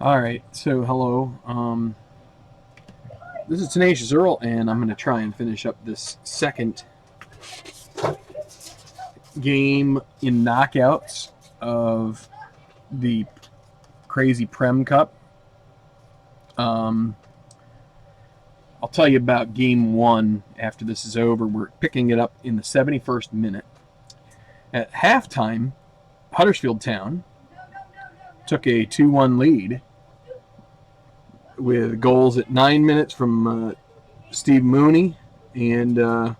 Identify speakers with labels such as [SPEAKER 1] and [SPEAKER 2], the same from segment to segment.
[SPEAKER 1] All right, so hello. This is Tenacious Earl, and I'm going to try and finish up this second game in knockouts of the Crazy Prem Cup. Um, I'll tell you about game one after this is over. We're picking it up in the 71st minute. At halftime, Huddersfield Town took a 2-1 lead with goals at 9 minutes from Steve Mooney and then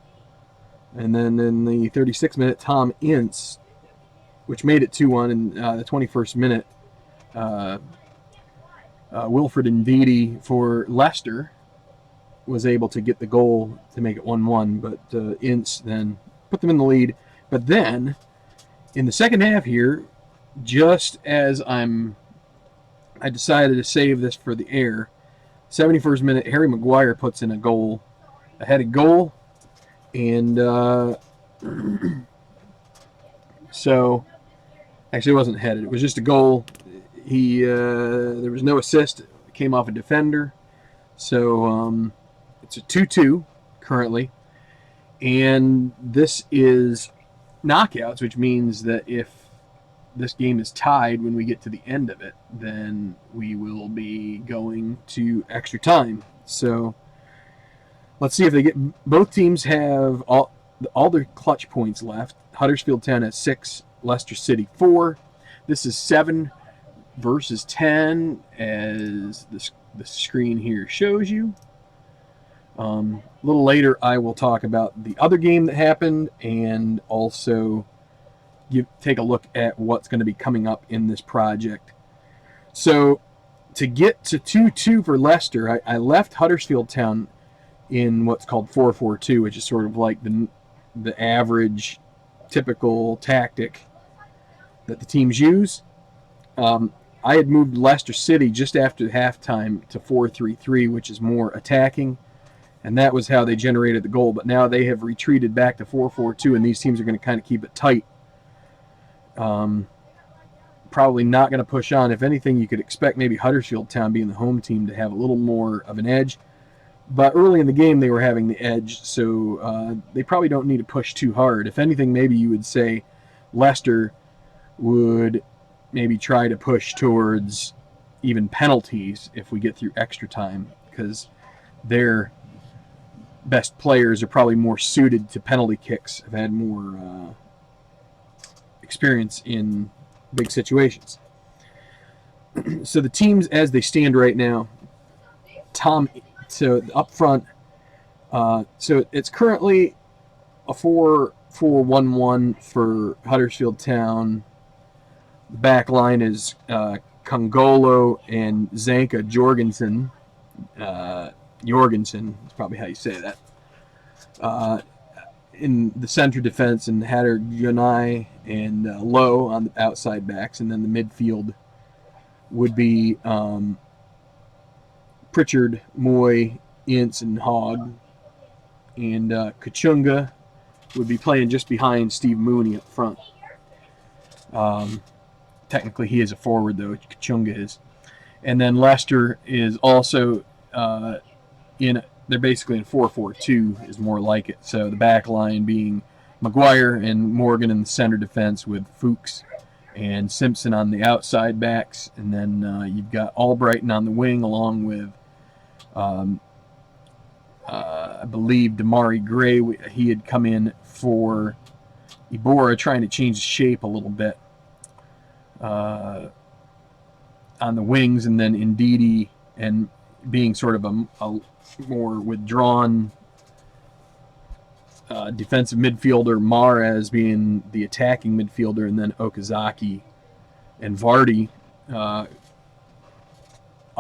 [SPEAKER 1] in the 36th minute, Tom Ince, which made it 2-1 in the 21st minute. Wilfred Ndidi for Leicester was able to get the goal to make it 1-1, but Ince then put them in the lead. But then, in the second half here, just as I decided to save this for the air, 71st minute, Harry Maguire puts in a headed goal, and so actually it wasn't headed, it was just a goal. There was no assist, it came off a defender, so it's a 2-2 currently, and this is knockouts, which means that if this game is tied when we get to the end of it, then we will be going to extra time. So let's see if they get. Both teams have all their clutch points left. Huddersfield Town has 6, Leicester City 4. This is 7 versus 10, as the screen here shows you. A little later, I will talk about the other game that happened and also take a look at what's going to be coming up in this project. So to get to 2-2 for Leicester, I left Huddersfield Town in what's called 4-4-2, which is sort of like the average, typical tactic that the teams use. I had moved Leicester City just after halftime to 4-3-3, which is more attacking, and that was how they generated the goal. But now they have retreated back to 4-4-2, and these teams are going to kind of keep it tight. Probably not going to push on. If anything, you could expect maybe Huddersfield Town, being the home team, to have a little more of an edge. But early in the game, they were having the edge, so they probably don't need to push too hard. If anything, maybe you would say Leicester would maybe try to push towards even penalties if we get through extra time, because their best players are probably more suited to penalty kicks, have had more experience in big situations. So the teams as they stand right now, so up front, so it's currently a 4-4-1-1 for Huddersfield Town. The back line is Kongolo and Zanka Jorgensen. Jorgensen is probably how you say that. In the center defense, and Hatter Junai and Lowe on the outside backs, and then the midfield would be Pritchard, Moy, Ince, and Hogg, and Kachunga would be playing just behind Steve Mooney up front. Technically, he is a forward, though. Kachunga is. And then Leicester is also they're basically in 4-4-2 is more like it. So the back line being Maguire and Morgan in the center defense, with Fuchs and Simpson on the outside backs. And then you've got Albrighton on the wing, along with I believe Damari Gray. He had come in for Iborra, trying to change the shape a little bit on the wings, and then Ndidi and being sort of a more withdrawn defensive midfielder, Mahrez being the attacking midfielder, and then Okazaki and Vardy up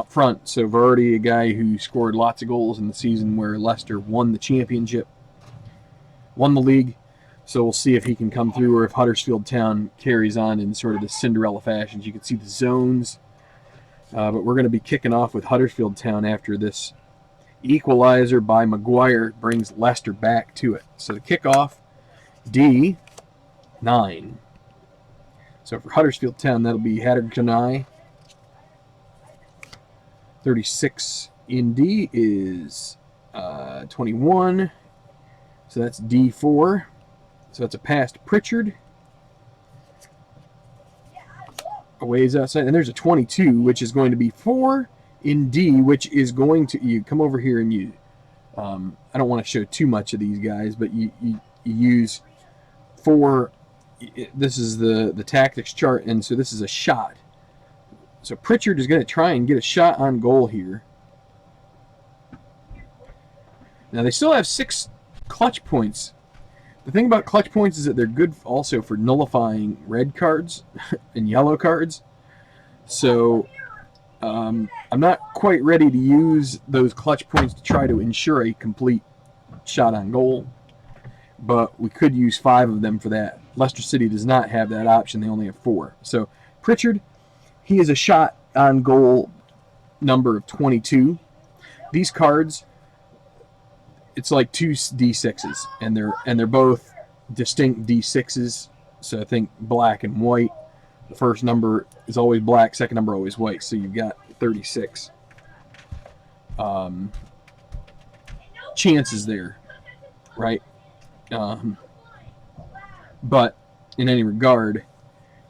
[SPEAKER 1] front. So Vardy, a guy who scored lots of goals in the season where Leicester won the championship, won the league. So we'll see if he can come through, or if Huddersfield Town carries on in sort of the Cinderella fashion. You can see the zones. But we're going to be kicking off with Huddersfield Town after this equalizer by Maguire brings Leicester back to it. So the kickoff, D9. So for Huddersfield Town, that'll be Hatter Janai. 36 in D is 21. So that's D4. So that's a pass to Pritchard. A ways outside. And there's a 22, which is going to be 4 in D, which is going to... You come over here and you... I don't want to show too much of these guys, but you use 4... This is the tactics chart, and so this is a shot. So Pritchard is going to try and get a shot on goal here. Now they still have 6 clutch points. The thing about clutch points is that they're good also for nullifying red cards and yellow cards. So I'm not quite ready to use those clutch points to try to ensure a complete shot on goal. But we could use 5 of them for that. Leicester City does not have that option. They only have 4. So Pritchard, he is a shot on goal number of 22. These cards, it's like 2 D6s, and they're both distinct D6s. So I think black and white. The first number is always black, second number always white. So you've got 36 chances there, right? But in any regard,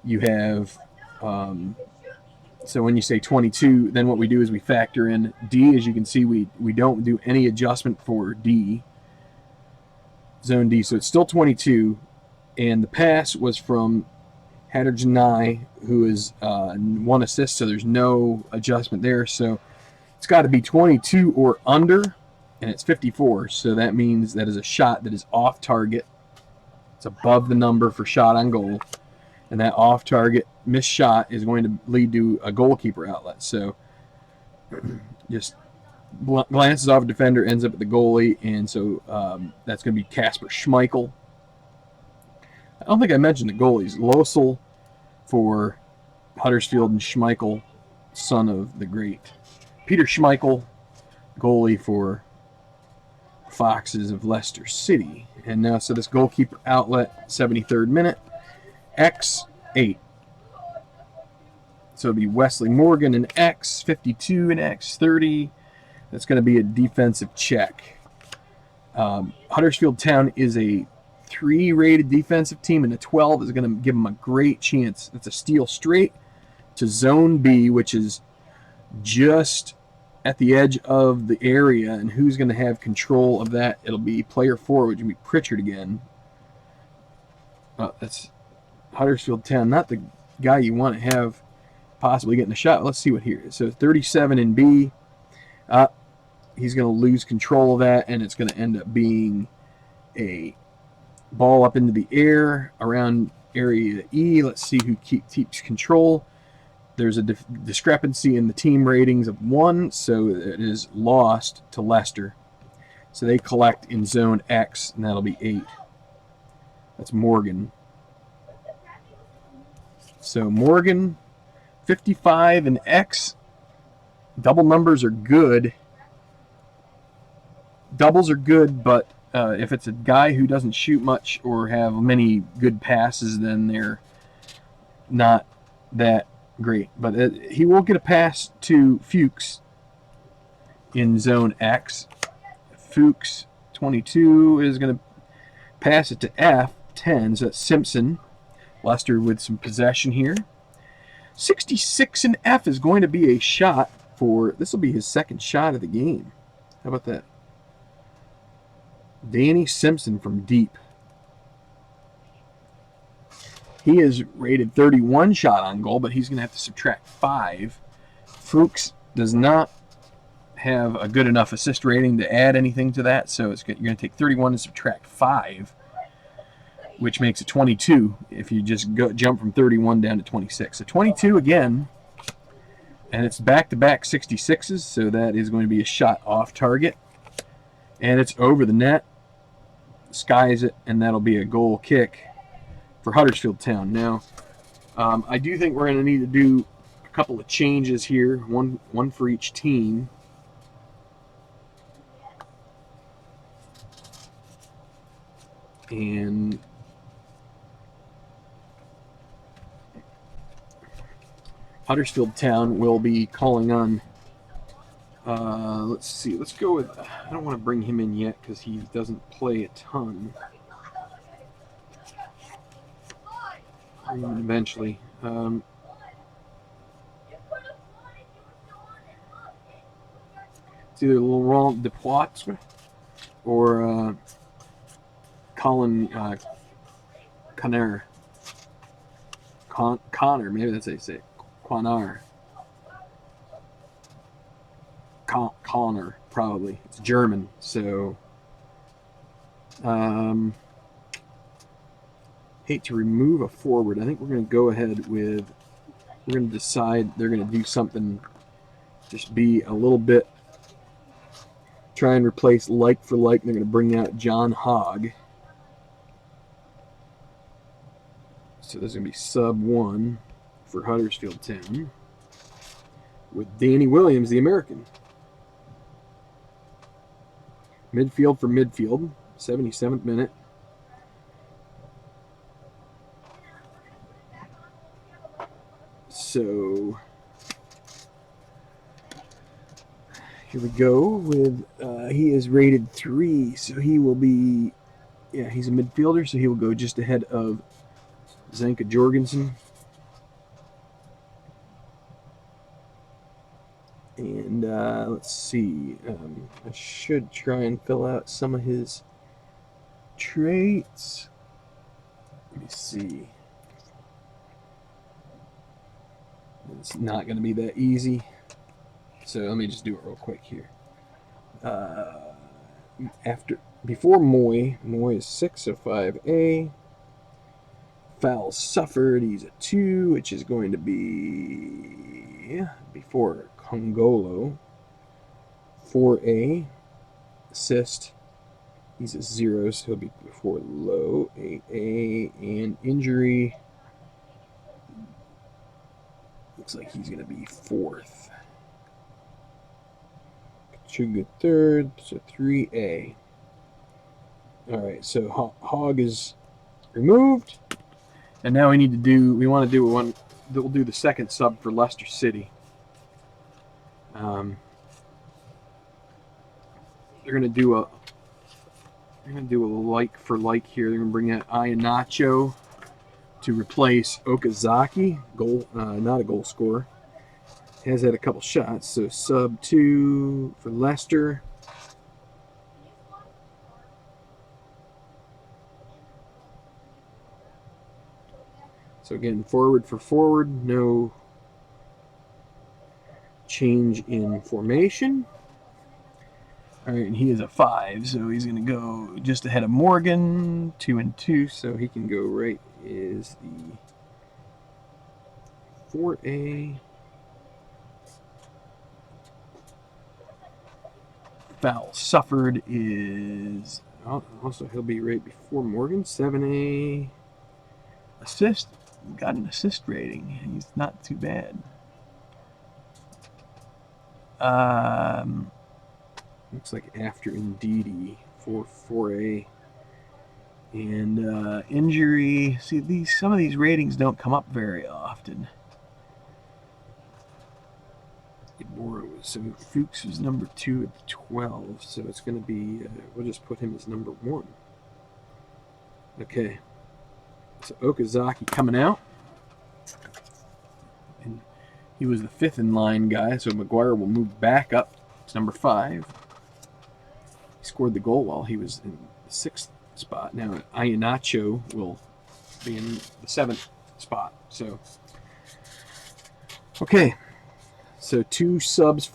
[SPEAKER 1] you have so when you say 22, then what we do is we factor in D. As you can see, we don't do any adjustment for D, zone D, so it's still 22. And the pass was from Hadderjanai, who is 1 assist, so there's no adjustment there. So it's got to be 22 or under, and it's 54. So that means that is a shot that is off target. It's above the number for shot on goal. And that off-target missed shot is going to lead to a goalkeeper outlet. So just glances off a defender, ends up at the goalie, and so that's going to be Kasper Schmeichel. I don't think I mentioned the goalies. Losel for Huddersfield and Schmeichel, son of the great Peter Schmeichel, goalie for Foxes of Leicester City. And now, so this goalkeeper outlet, 73rd minute. X8. So it'll be Wesley Morgan in X, 52 in X, 30. That's going to be a defensive check. Huddersfield Town is a 3-rated defensive team, and a 12 is going to give them a great chance. It's a steal straight to Zone B, which is just at the edge of the area. And who's going to have control of that? It'll be player forward, which will be Pritchard again. That's Huddersfield Town, not the guy you want to have possibly getting a shot. Let's see what here is. So 37 in B. He's going to lose control of that, and it's going to end up being a ball up into the air around area E. Let's see who keeps control. There's a discrepancy in the team ratings of 1, so it is lost to Leicester. So they collect in zone X, and that'll be 8. That's Morgan. So Morgan, 55 and X. Double numbers are good. Doubles are good, but if it's a guy who doesn't shoot much or have many good passes, then they're not that great. But he will get a pass to Fuchs in zone X. Fuchs, 22, is going to pass it to F, 10. So that's Simpson. Leicester with some possession here. 66 in F is going to be a shot for... This will be his second shot of the game. How about that? Danny Simpson from deep. He is rated 31 shot on goal, but he's going to have to subtract 5. Fuchs does not have a good enough assist rating to add anything to that, so you're going to take 31 and subtract 5, which makes it 22 if you just jump from 31 down to 26. So 22 again, and it's back-to-back 66s, so that is going to be a shot off target. And it's over the net, skies it, and that'll be a goal kick for Huddersfield Town. Now, I do think we're going to need to do a couple of changes here, one for each team. And Huddersfield Town will be calling on Let's see. Let's go with. I don't want to bring him in yet because he doesn't play a ton. Eventually. It's either Laurent Depoitre or Colin Connor. Connor, maybe that's how you say it. Connor. Connor, probably. It's German, so hate to remove a forward. I think we're going to go ahead with, we're going to decide they're going to do something, just be a little bit, try and replace like for like. They're going to bring out John Hogg. So there's going to be sub 1 for Huddersfield Town with Danny Williams, the American. Midfield for midfield, 77th minute. So here we go with, he is rated 3, so he will be, yeah, he's a midfielder, so he will go just ahead of Zanka Jorgensen. And let's see, I should try and fill out some of his traits. Let me see. It's not going to be that easy. So let me just do it real quick here. Before Moy is 6, so 5A. Foul suffered, he's a 2, which is going to be before Congolo. 4A. Assist, he's a 0, so he'll be before Low. 8A. And injury, looks like he's going to be 4th. Kachuga 3rd, so 3A. Alright, so Hogg is removed. And now we want to do one, we'll do the second sub for Leicester City. They're going to do a like for like here. They're going to bring out Iheanacho to replace Okazaki, not a goal scorer. Has had a couple shots, so sub 2 for Leicester. So again, forward for forward, no change in formation. All right, and he is a 5, so he's going to go just ahead of Morgan, 2 and 2, so he can go right is the 4A. Foul suffered is, also he'll be right before Morgan, 7A. Assist, got an assist rating. He's not too bad. Looks like after Ndidi for 4A. And injury, see, some of these ratings don't come up very often. So Fuchs was number 2 at 12, so it's going to be, we'll just put him as number 1. Okay. So Okazaki coming out. And he was the 5th in line guy, so Maguire will move back up to number 5. He scored the goal while he was in the 6th spot. Now Iheanacho will be in the 7th spot. So, okay. So 2 subs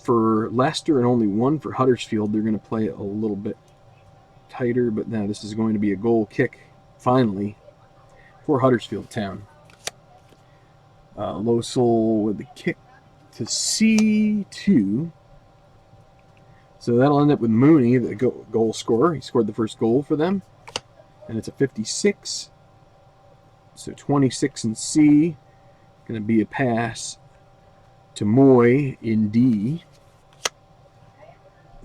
[SPEAKER 1] for Leicester and only 1 for Huddersfield. They're going to play a little bit tighter, but now this is going to be a goal kick, finally, for Huddersfield Town. Losel with the kick to C2. So that'll end up with Mooney, the goal scorer. He scored the first goal for them. And it's a 56. So 26 in C. Going to be a pass to Moy in D.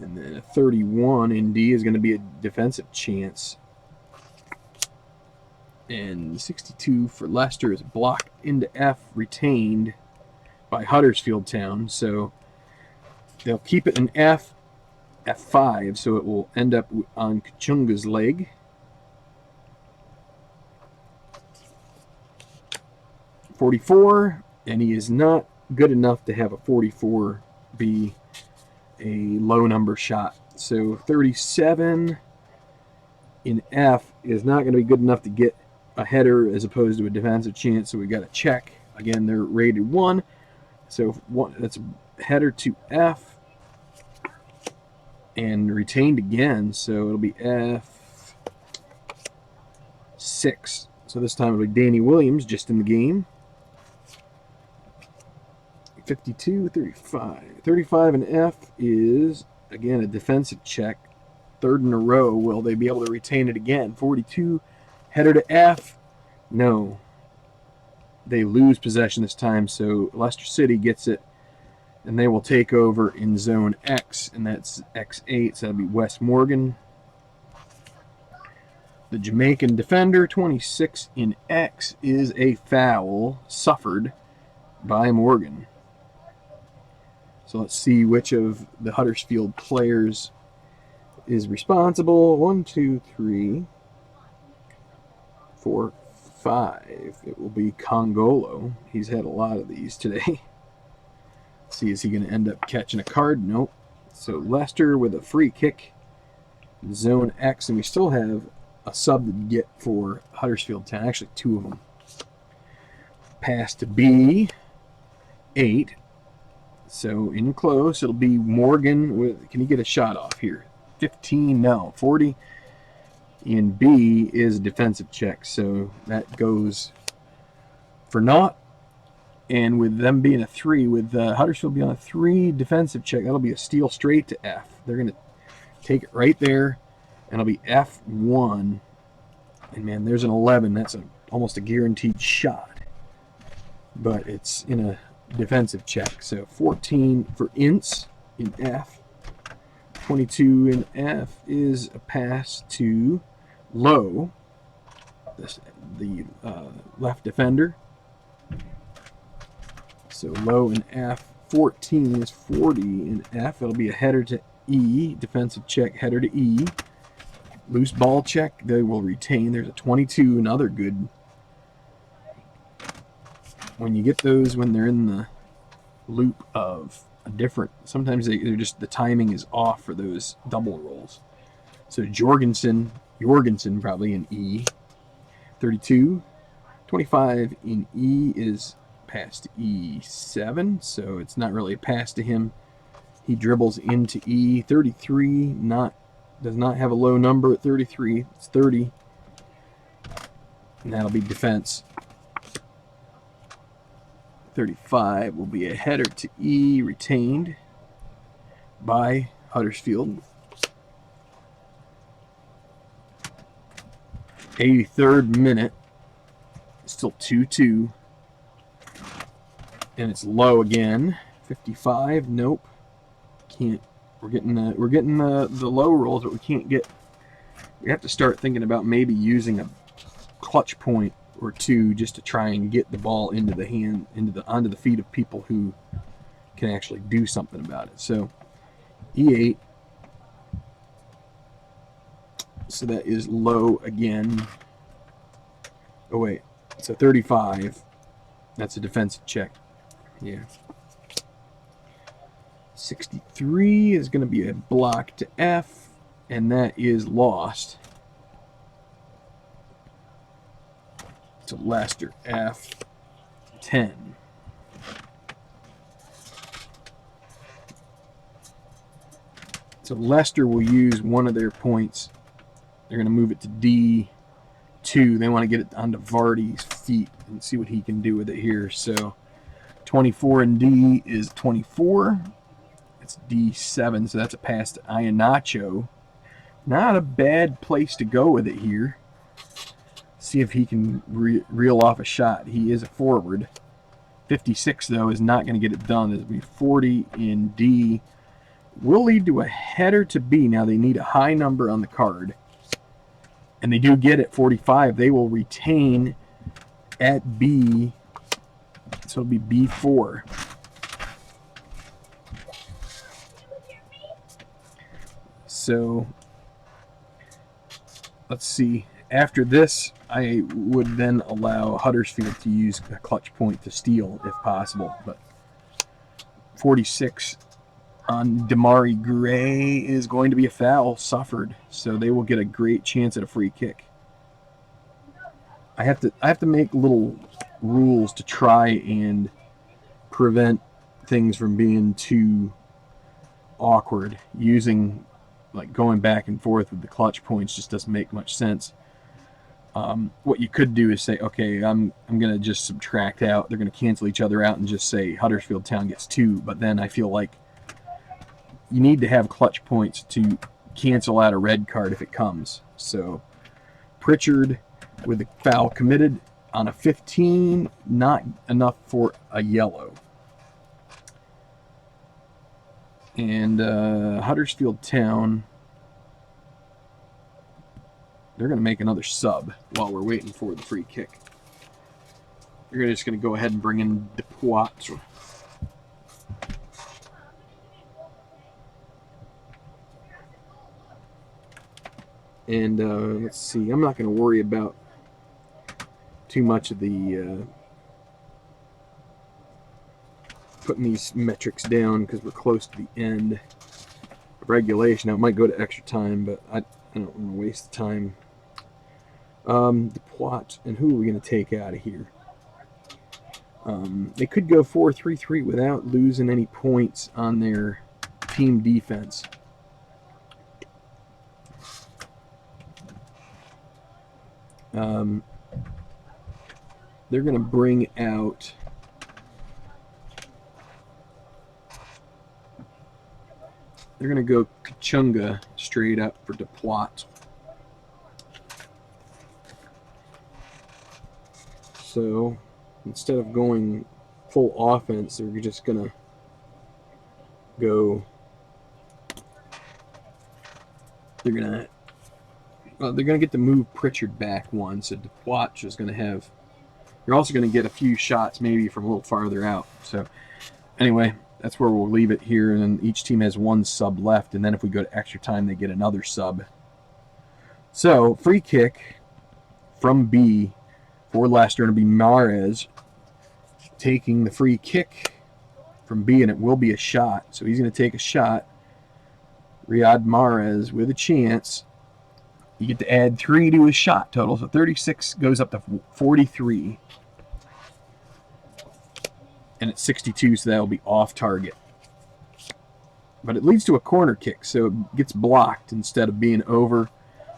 [SPEAKER 1] And then a 31 in D is going to be a defensive chance. And 62 for Leicester is blocked into F, retained by Huddersfield Town. So They'll keep it in F, F5, so it will end up on Kachunga's leg. .44, and he is not good enough to have a .44 be a low number shot. So 37 in F is not going to be good enough to get a header as opposed to a defensive chance, so we got to check. Again, they're rated 1, so that's a header to F and retained again, so it'll be F6. So this time it'll be Danny Williams just in the game. 52, 35. 35 in F is, again, a defensive check. Third in a row. Will they be able to retain it again? 42, header to F. No. They lose possession this time, so Leicester City gets it, and they will take over in zone X, and that's X8, so that'll be Wes Morgan. The Jamaican defender, 26 in X, is a foul suffered by Morgan. So let's see which of the Huddersfield players is responsible. 1, 2, 3, 4, 5. It will be Congolo. He's had a lot of these today. Let's see, is he going to end up catching a card? Nope. So Leicester with a free kick. Zone X, and we still have a sub to get for Huddersfield Town. Actually, 2 of them. Pass to B. 8. So in close, it'll be Morgan with. Can he get a shot off here? 15, no. 40 in B is a defensive check, so that goes for naught. And with them being a 3, with Huddersfield being on a 3 defensive check, that'll be a steal straight to F. They're going to take it right there, and it'll be F1. And man, there's an 11. That's almost a guaranteed shot, but it's in a defensive check. So 14 for Ince in F. 22 in F is a pass to Lowe, the left defender. So Lowe in F. 14 is 40 in F. It'll be a header to E, defensive check, header to E. Loose ball check, they will retain. There's a 22, another good. When you get those when they're in the loop of a different, sometimes they're just, the timing is off for those double rolls. So Jorgensen probably in E. 32. 25 in E is pass to E7, so it's not really a pass to him. He dribbles into E. 33, does not have a low number at 33. It's 30. And that'll be defense. 35 will be a header to E, retained by Huddersfield. 83rd minute. Still 2-2. And it's Low again. 55. Nope. Can't. We're getting the low rolls, but we can't get. We have to start thinking about maybe using a clutch point or 2 just to try and get the ball into the hand, onto the feet of people who can actually do something about it. So E8. So that is Low again. Oh wait. So 35. That's a defensive check. Yeah. 63 is going to be a block to F, and that is lost. So Leicester, F, 10. So Leicester will use one of their points. They're going to move it to D2. They want to get it onto Vardy's feet and see what he can do with it here. So 24 in D is 24. It's D7, so that's a pass to Iheanacho. Not a bad place to go with it here. See if he can reel off a shot. He is a forward. 56, though, is not going to get it done. It'll be 40 in D. Will lead to a header to B. Now, they need a high number on the card. And they do get it, 45. They will retain at B. So it'll be B4. So let's see. After this, I would then allow Huddersfield to use a clutch point to steal if possible. But 46 on Damari Gray is going to be a foul suffered, so they will get a great chance at a free kick. I have to make little rules to try and prevent things from being too awkward. Using like going back and forth with the clutch points just doesn't make much sense. What you could do is say, okay, I'm going to just subtract out. They're going to cancel each other out and just say Huddersfield Town gets 2. But then I feel like you need to have clutch points to cancel out a red card if it comes. So Pritchard with the foul committed on a 15, not enough for a yellow. And Huddersfield Town, they're going to make another sub while we're waiting for the free kick. They're just going to go ahead and bring in Depoitre. And let's see, I'm not going to worry about too much of the putting these metrics down because we're close to the end of regulation. Now, it might go to extra time, but I don't want to waste the time. Depoitre, and who are we going to take out of here? They could go 4-3-3 without losing any points on their team defense. They're going to bring out they're going to go Kachunga straight up for Depoitre. So instead of going full offense, they're just going to go. They're going to get to move Pritchard back one, so Depoitre is going to have. You're also going to get a few shots maybe from a little farther out. So anyway, that's where we'll leave it here, and then each team has one sub left, and then if we go to extra time, they get another sub. So free kick from B for Leicester, and it'll be Mahrez taking the free kick from B, and it will be a shot. So he's going to take a shot. Riyad Mahrez with a chance. You get to add 3 to his shot total, so 36 goes up to 43. And it's 62, so that'll be off target. But it leads to a corner kick, so it gets blocked instead of being over.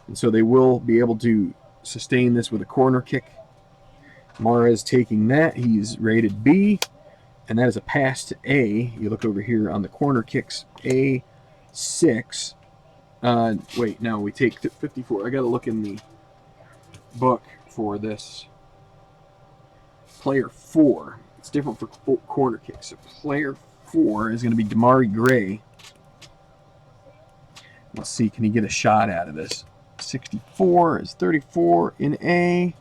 [SPEAKER 1] And so they will be able to sustain this with a corner kick. Mahrez taking that. He's rated B. And that is a pass to A. You look over here on the corner kicks. A6. Wait, no, we take 54. I got to look in the book for this. Player 4. It's different for corner kicks. So player 4 is going to be Damari Gray. Let's see, can he get a shot out of this? 64 is 34 in A.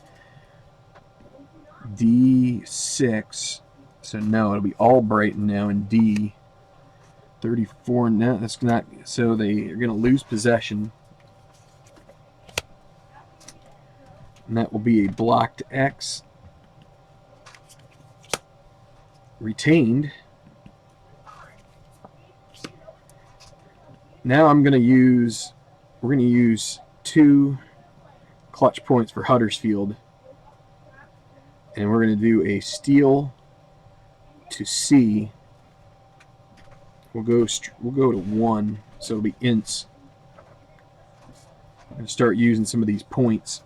[SPEAKER 1] D6. So no, it'll be Albrighton now in D. 34 now. That's not. So they are going to lose possession. And that will be a blocked X. Retained. Now we're going to use 2 clutch points for Huddersfield. And we're going to do a steal to C. We'll go to 1, so it'll be ints. I'm going to start using some of these points.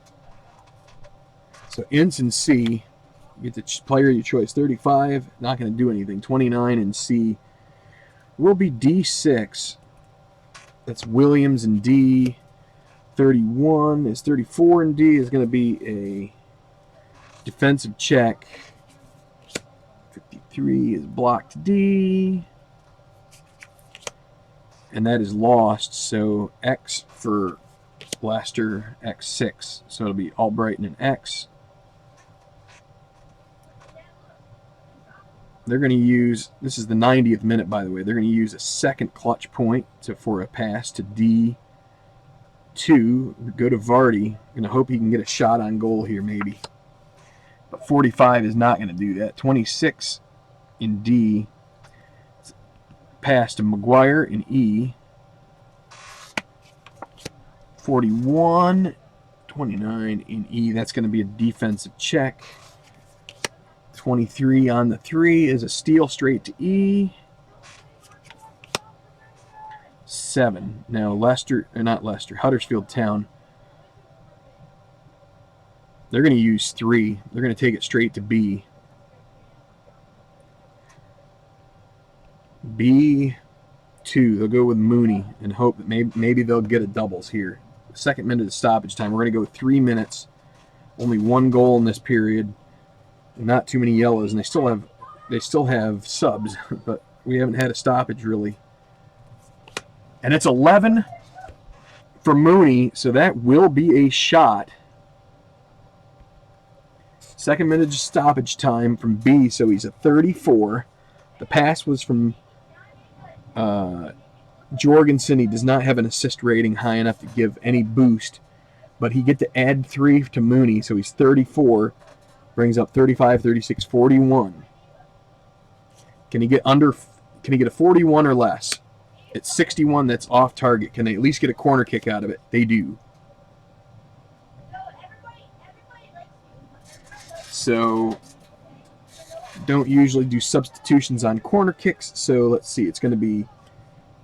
[SPEAKER 1] So ints and C. You get the player of your choice. 35, not going to do anything. 29 and C will be D6. That's Williams and D. 31 is 34 and D is going to be a defensive check. 53 is blocked D. And that is lost. So X for Leicester, X6. So it'll be Albrighton and X. They're going to use, this is the 90th minute, by the way, they're going to use a second clutch point for a pass to D. 2. Go to Vardy. Going to hope he can get a shot on goal here, maybe. But 45 is not going to do that. 26 in D. Pass to Maguire in E. 41, 29 in E. That's going to be a defensive check. 23 on the 3 is a steal straight to E. 7. Now Huddersfield Town. They're going to use 3. They're going to take it straight to B. B2. They'll go with Mooney and hope that maybe they'll get a doubles here. Second minute of stoppage time. We're going to go 3 minutes. Only 1 goal in this period. Not too many yellows, and they still have subs, but we haven't had a stoppage really. And it's 11 for Mooney, so that will be a shot. Second minute of stoppage time from B, so he's a 34. The pass was from Jorgensen. He does not have an assist rating high enough to give any boost, but he get to add 3 to Mooney, so he's 34. Brings up 35, 36, 41. Can he get a 41 or less? At 61, that's off target. Can they at least get a corner kick out of it? They do. So, don't usually do substitutions on corner kicks. So, let's see. It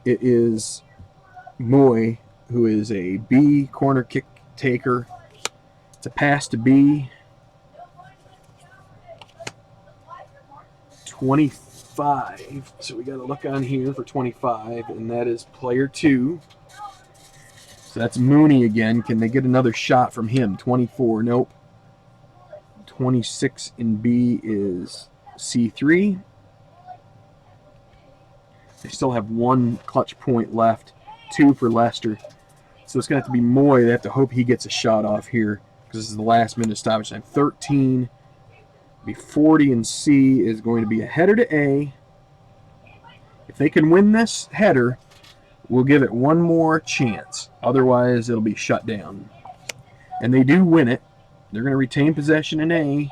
[SPEAKER 1] is Moy, who is a B corner kick taker. It's a pass to B. 25. So we got to look on here for 25, and that is player 2. So that's Mooney again. Can they get another shot from him? 24. Nope. 26 in B is C3. They still have 1 clutch point left. 2 for Leicester. So it's going to have to be Moy. They have to hope he gets a shot off here because this is the last minute stoppage time. 13. Be 40 in C is going to be a header to A. If they can win this header, we'll give it 1 more chance. Otherwise, it'll be shut down. And they do win it. They're going to retain possession in A.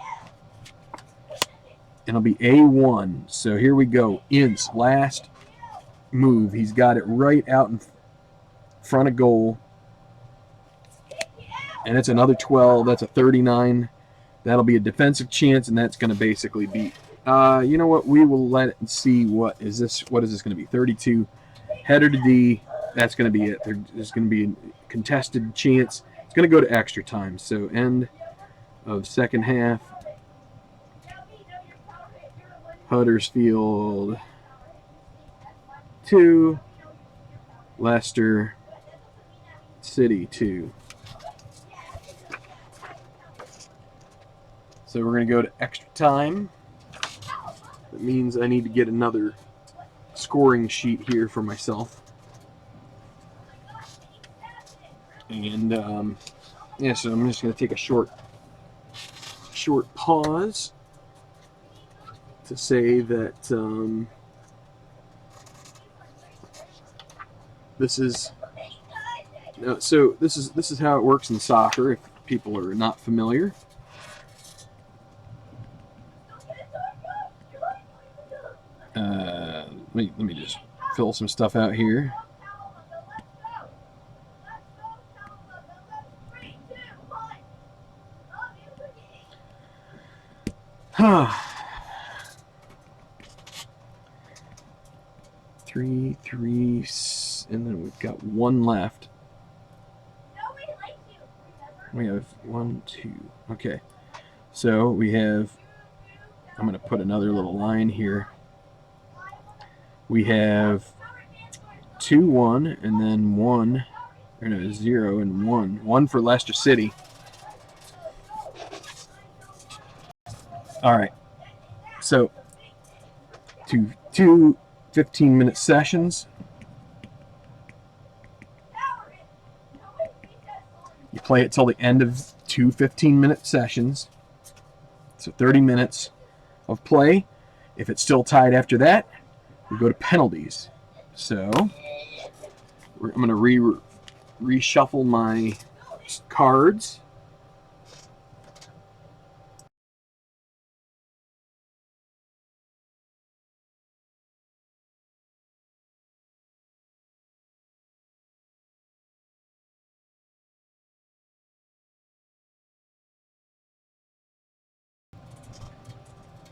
[SPEAKER 1] And it'll be A1. So here we go. Ince, last move. He's got it right out in front of goal. And it's another 12. That's a 39. That'll be a defensive chance, and that's going to basically be, you know what? We will let it and see what is this going to be? 32. Header to D. That's going to be it. There's going to be a contested chance. It's going to go to extra time. So end of second half. Huddersfield 2. Leicester City 2. So we're going to go to extra time. That means I need to get another scoring sheet here for myself. And, yeah, so I'm just going to take a short pause to say that this is how it works in soccer if people are not familiar. Let me just fill some stuff out here. Three, and then we've got 1 left. We have 1, 2. Okay, so we have. I'm going to put another little line here. We have 2, 1, and then 1. Or no, 0 and 1. 1 for Leicester City. All right. So, two 15-minute sessions. You play it till the end of 2 15-minute sessions. So 30 minutes of play. If it's still tied after that, we go to penalties. So I'm going to reshuffle my cards.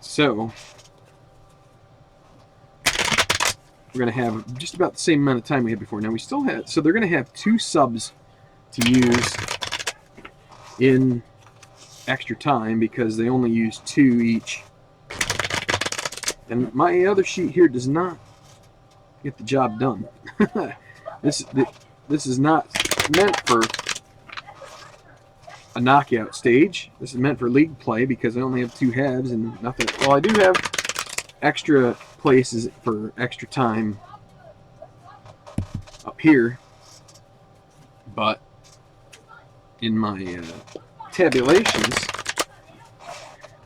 [SPEAKER 1] So we're going to have just about the same amount of time we had before. Now we still have, so they're going to have 2 subs to use in extra time because they only use 2 each. And my other sheet here does not get the job done. This is not meant for a knockout stage. This is meant for league play because I only have 2 halves and nothing. Well, I do have extra places for extra time up here, but in my tabulations,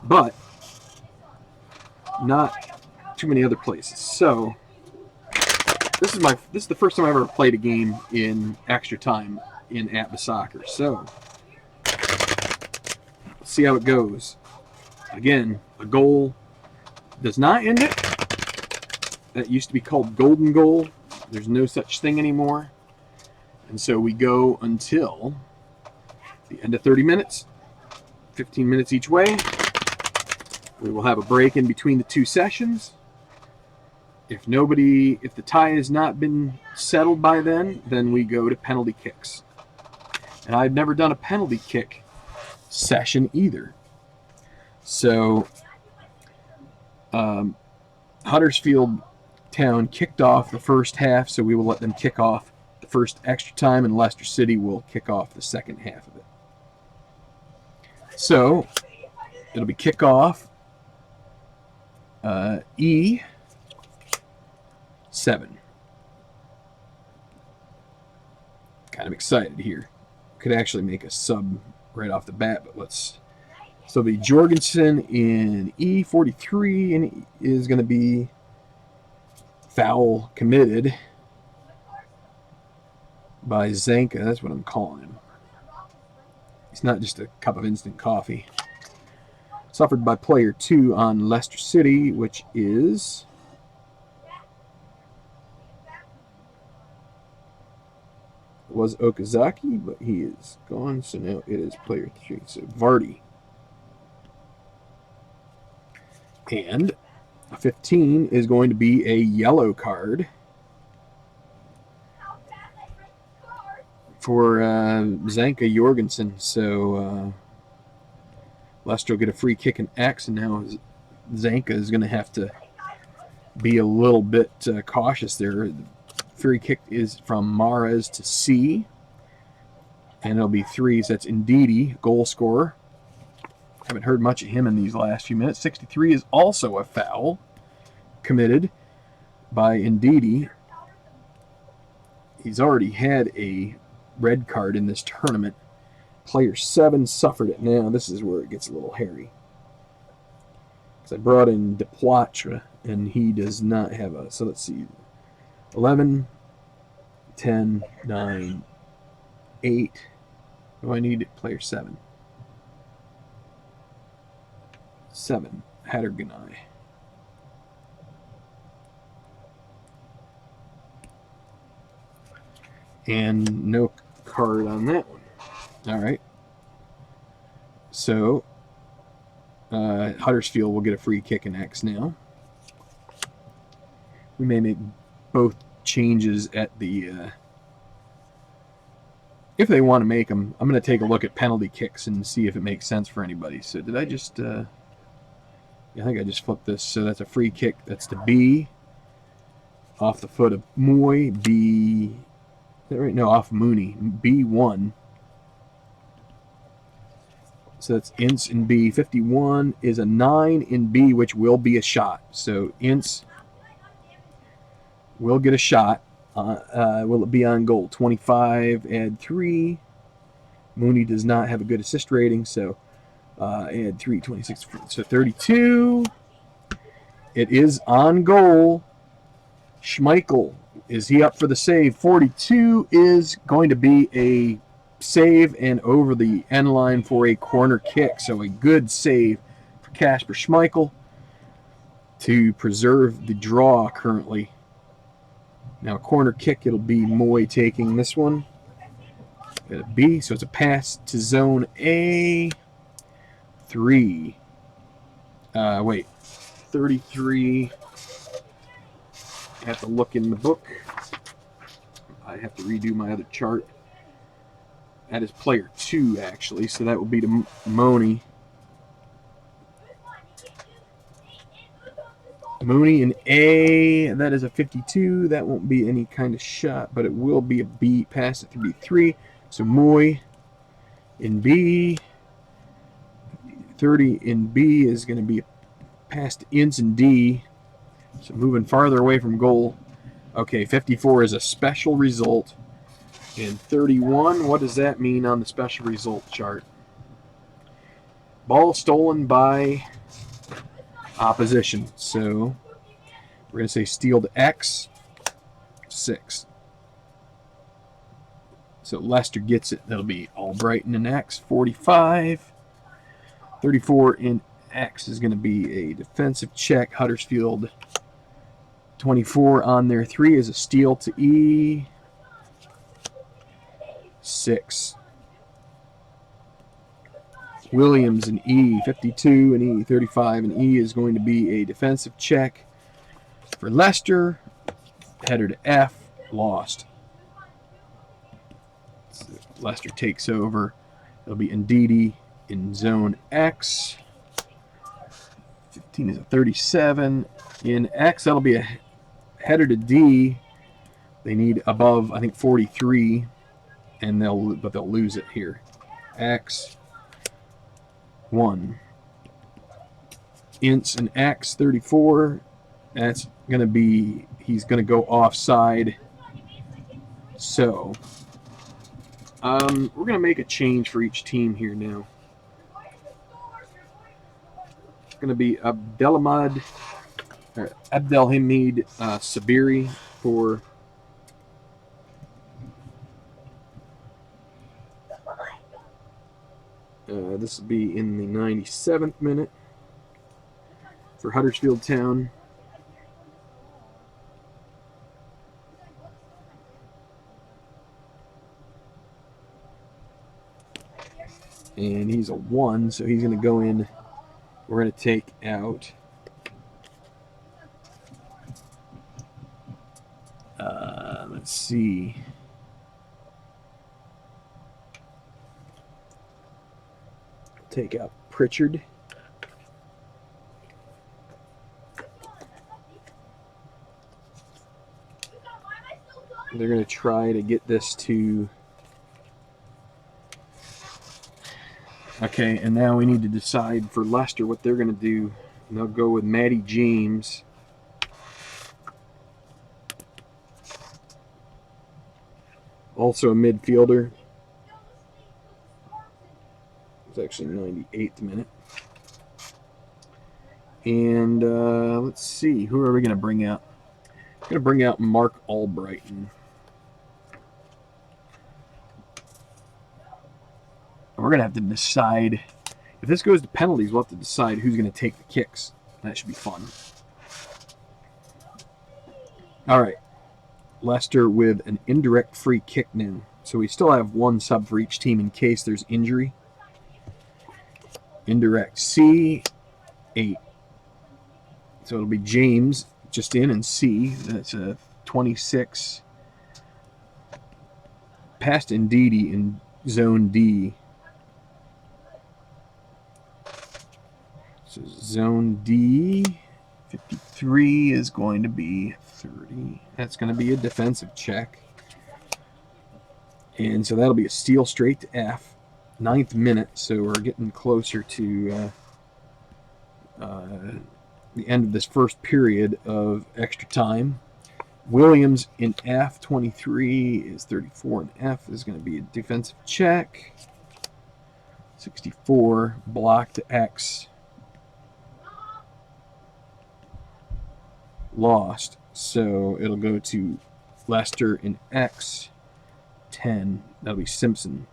[SPEAKER 1] but not too many other places. So this is the first time I ever played a game in extra time in APBA soccer. So let's see how it goes. Again, a goal does not end it. That used to be called golden goal. There's no such thing anymore. And so we go until the end of 30 minutes, 15 minutes each way. We will have a break in between the 2 sessions. If the tie has not been settled by then we go to penalty kicks. And I've never done a penalty kick session either. So Huddersfield Town kicked off the first half, so we will let them kick off the first extra time, and Leicester City will kick off the second half of it. So it'll be kickoff E7. Kind of excited here. Could actually make a sub right off the bat, but let's. So it'll be Jorgensen in E43, and it is going to be foul committed by Zanka. That's what I'm calling him. He's not just a cup of instant coffee. Suffered by player 2 on Leicester City, which is was Okazaki, but he is gone, so now it is player 3. So Vardy. And a 15 is going to be a yellow card for Zanka Jorgensen. So Leicester will get a free kick in X, and now Zanka is going to have to be a little bit cautious there. The free kick is from Mahrez to C, and it'll be 3. So that's Ndidi, goal scorer. Haven't heard much of him in these last few minutes. 63 is also a foul committed by Ndidi. He's already had a red card in this tournament. Player 7 suffered it. Now this is where it gets a little hairy. Because I brought in De Poitre, and he does not have a... So let's see. 11, 10, 9, 8. Oh, I need player 7. 7, Hatterganai. And no card on that one. All right. So Huddersfield will get a free kick in X now. We may make both changes at the... if they want to make them. I'm going to take a look at penalty kicks and see if it makes sense for anybody. So did I just... I think I just flipped this. So that's a free kick. That's to B. Off the foot of Moy. B... Is that right? No, off Mooney. B1. So that's Ince in B. 51 is a 9 in B, which will be a shot. So Ince will get a shot. Will it be on goal? 25, add 3. Mooney does not have a good assist rating, so add 3, 26, so 32. It is on goal. Schmeichel Is he up for the save? 42 is going to be a save and over the end line for a corner kick. So a good save for Kasper Schmeichel to preserve the draw currently. Now, corner kick, it'll be Moy taking this one. Got a B, so it's a pass to zone A. 3. 33. I have to look in the book. I have to redo my other chart. That is player 2, actually, so that will be to Mooney. Mooney in A, that is a 52. That won't be any kind of shot, but it will be a B pass at 3. So Moy in B. 30 in B is going to be a pass to Ince in D. So moving farther away from goal. Okay, 54 is a special result. And 31, what does that mean on the special result chart? Ball stolen by opposition. So we're going to say steal to X, 6. So Leicester gets it. That'll be Albrighton in X, 45. 34 in X is going to be a defensive check. Huddersfield, 24 on their 3 is a steal to E, 6. Williams in E, 52 and E, 35 and E is going to be a defensive check for Leicester. Header to F, lost. So Leicester takes over. It'll be Ndidi in zone X. 15 is a 37. In X, that'll be a header to D. They need above, I think, 43, and they'll lose it here. X. 1. Ince and X, 34. That's going to be, he's going to go offside. So, we're going to make a change for each team here now. It's going to be Abdelhamid Sabiri for this will be in the 97th minute for Huddersfield Town. And he's a 1, so he's going to go in. We're going to take out let's see. Take out Pritchard. They're going to try to get this to... Okay, and now we need to decide for Leicester what they're going to do. And they'll go with Matty James. Also a midfielder. It's actually 98th minute. And let's see, who are we going to bring out? I'm going to bring out Mark Albrighton. We're going to have to decide, if this goes to penalties, we'll have to decide who's going to take the kicks. That should be fun. All right. Leicester with an indirect free kick now. So we still have 1 sub for each team in case there's injury. Indirect C, 8. So it'll be James just in and C. That's a 26. Past Ndidi in zone D. So zone D, 53 is going to be 30. That's going to be a defensive check. And so that'll be a steal straight to F. 9th minute, so we're getting closer to the end of this first period of extra time. Williams in F, 23 is 34, and F is going to be a defensive check. 64, block to X. Lost, so it'll go to Leicester in X 10. That'll be Simpson.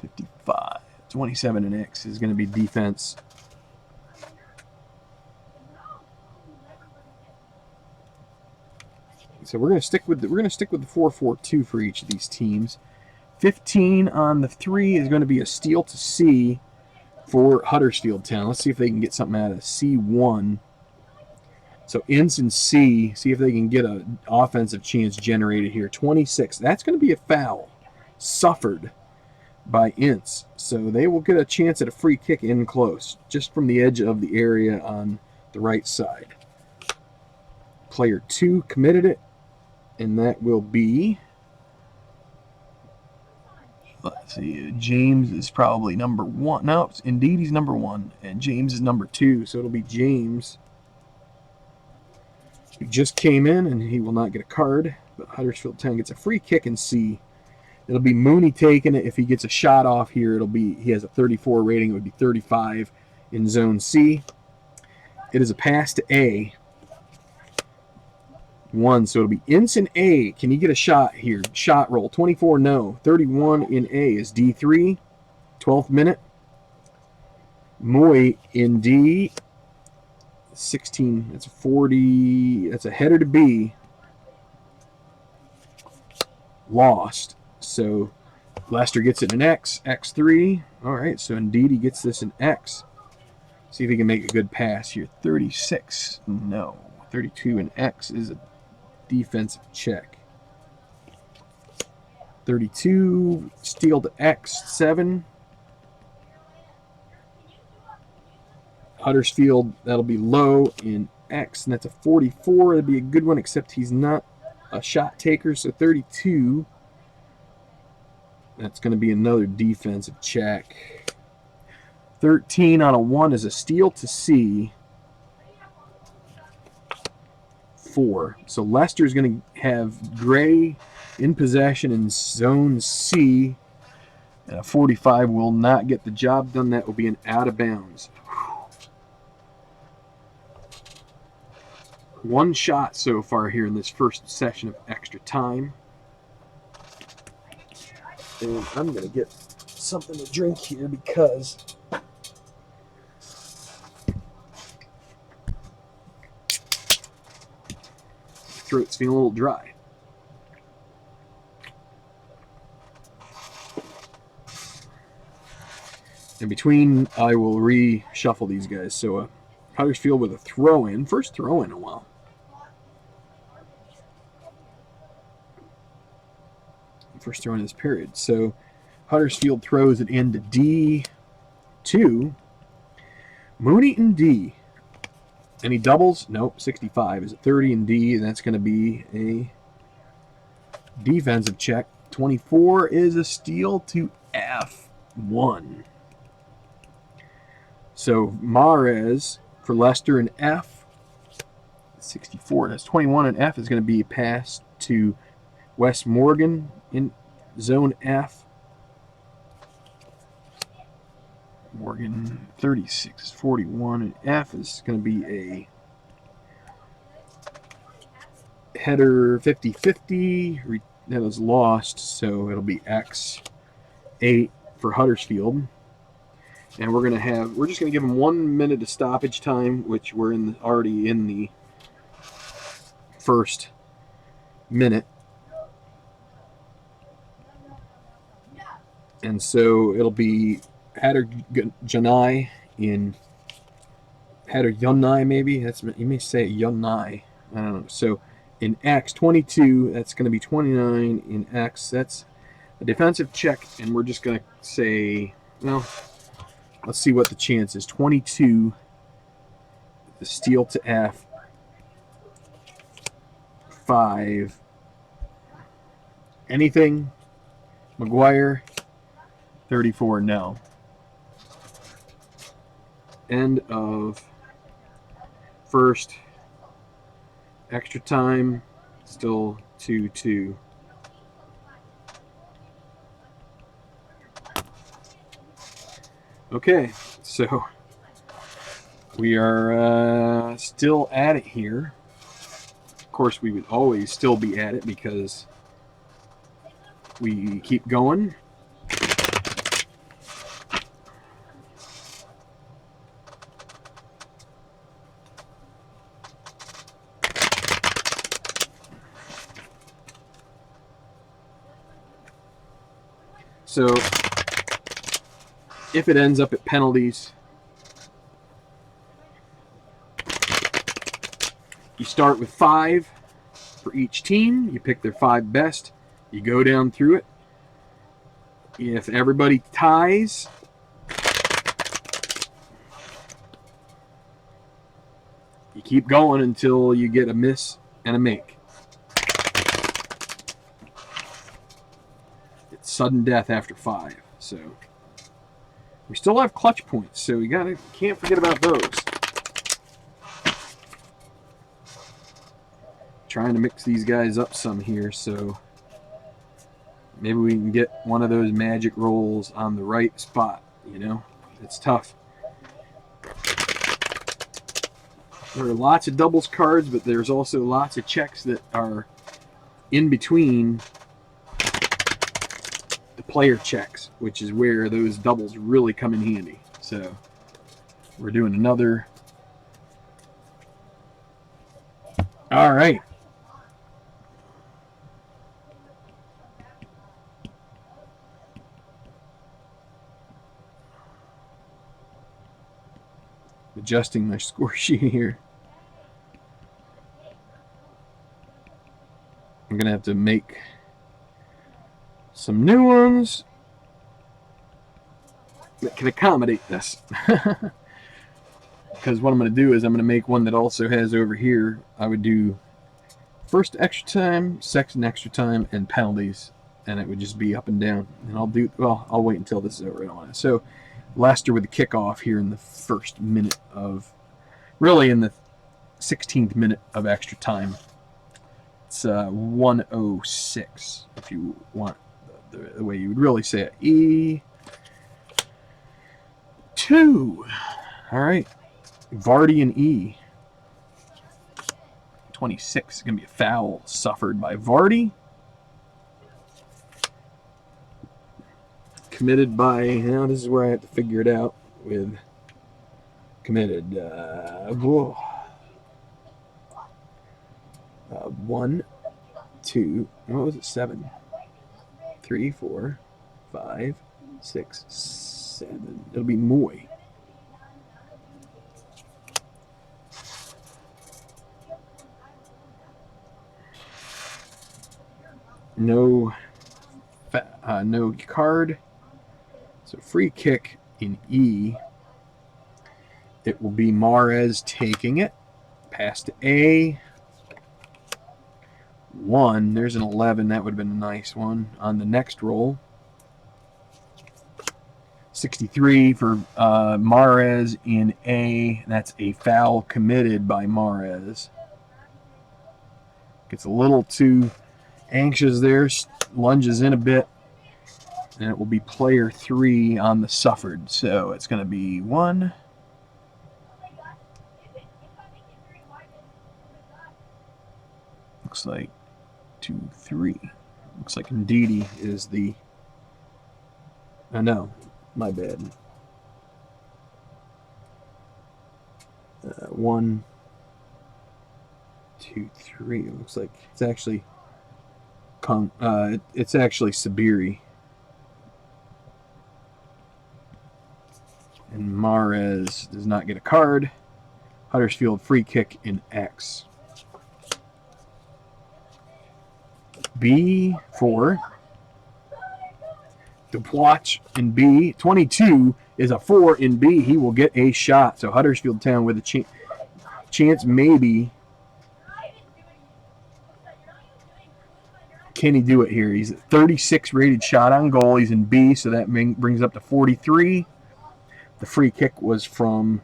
[SPEAKER 1] 55. 27 in X is going to be defense. So we're going to stick with the 4-4-2 for each of these teams. 15 on the 3 is going to be a steal to C for Huddersfield Town. Let's see if they can get something out of C1. So Ince and C, see if they can get an offensive chance generated here. 26. That's going to be a foul suffered by Ince. So they will get a chance at a free kick in close, just from the edge of the area on the right side. Player 2 committed it, and that will be, let's see, James is probably number 1. No, indeed he's number 1, and James is number 2, so it'll be James. He just came in, and he will not get a card, but Huddersfield Town gets a free kick in C. It'll be Mooney taking it. If he gets a shot off here, he has a 34 rating. It would be 35 in zone C. It is a pass to A. 1, so it'll be Ince in A. Can he get a shot here? Shot roll. 24, no. 31 in A is D3. 12th minute. Moy in D. 16. That's a 40. That's a header to B. Lost. So Leicester gets it in X. X3. All right, so indeed he gets this in X. See if he can make a good pass here. 36. No. 32 in X is a defensive check. 32, steal to X, 7. Huddersfield, that'll be low in X, and that's a 44. That'd be a good one, except he's not a shot taker, so 32. That's going to be another defensive check. 13 on a 1 is a steal to C. 4. So Leicester's going to have Gray in possession in zone C. And a 45 will not get the job done. That will be an out of bounds. One shot so far here in this first session of extra time. And I'm going to get something to drink here because throat's feeling a little dry. In between, I will reshuffle these guys. So Huddersfield with a throw-in. First throw-in in a while. First throw in this period. So Huddersfield throws it into D2. Mooney in D. Any doubles? Nope. 65 is a 30 in D, and that's going to be a defensive check. 24 is a steal to F1. So Mahrez for Leicester in F. 64. That's 21 in F is going to be passed to Wes Morgan in zone F. Morgan 36 is 41, and F is going to be a header 50-50. That was lost, so it'll be X 8 for Huddersfield. And we're just going to give them 1 minute of stoppage time, which we're already in the first minute. And so it'll be Hatter Janai in Hatter Yunai, maybe. You may say Yunai. I don't know. So in X 22, that's going to be 29 in X. That's a defensive check, and we're just going to say, well, let's see what the chance is. 22, the steal to F. 5. Anything? Maguire. 34, no. End of first extra time. Still 2-2. Okay, so we are still at it here. course, we would always still be at it because we keep going. So if it ends up at penalties, you start with 5 for each team. You pick their 5 best. You go down through it. If everybody ties, you keep going until you get a miss and a make. It's sudden death after 5. So we still have clutch points, so we can't forget about those. Trying to mix these guys up some here, so maybe we can get one of those magic rolls on the right spot. You know, it's tough. There are lots of doubles cards, but there's also lots of checks that are in between the player checks, which is where those doubles really come in handy. So we're doing another. All right. Adjusting my score sheet here. I'm going to have to make some new ones that can accommodate this. Because what I'm going to do is I'm going to make one that also has over here, I would do first extra time, second extra time, and penalties. And it would just be up and down. And I'll wait until this is over. I don't want to. So Leicester with the kickoff here in the first minute of, really in the 16th minute of extra time. It's 1:06 if you want the way you would really say it. E2. All right. Vardy and E. 26 is going to be a foul suffered by Vardy. Committed by, now this is where I have to figure it out with committed. 1, 2, what was it? 7, 3, 4, 5, 6, 7. It'll be Moy. No card. So free kick in E. It will be Mahrez taking it. Pass to A. 1. There's an 11. That would have been a nice one on the next roll. 63 for Mahrez in A. That's a foul committed by Mahrez. Gets a little too anxious there. Lunges in a bit. And it will be player 3 on the suffered. So it's going to be 1. Looks like 2, 3. Looks like Ndidi is the... Oh, no. My bad. 1, 2, 3. It looks like it's actually... it's actually Sabiri. And Mahrez does not get a card. Huddersfield free kick in X. B4. Deplatch in B. 22 is a 4 in B. He will get a shot. So Huddersfield Town with a chance maybe. Can he do it here? He's a 36 rated shot on goal. He's in B, so that brings up to 43. The free kick was from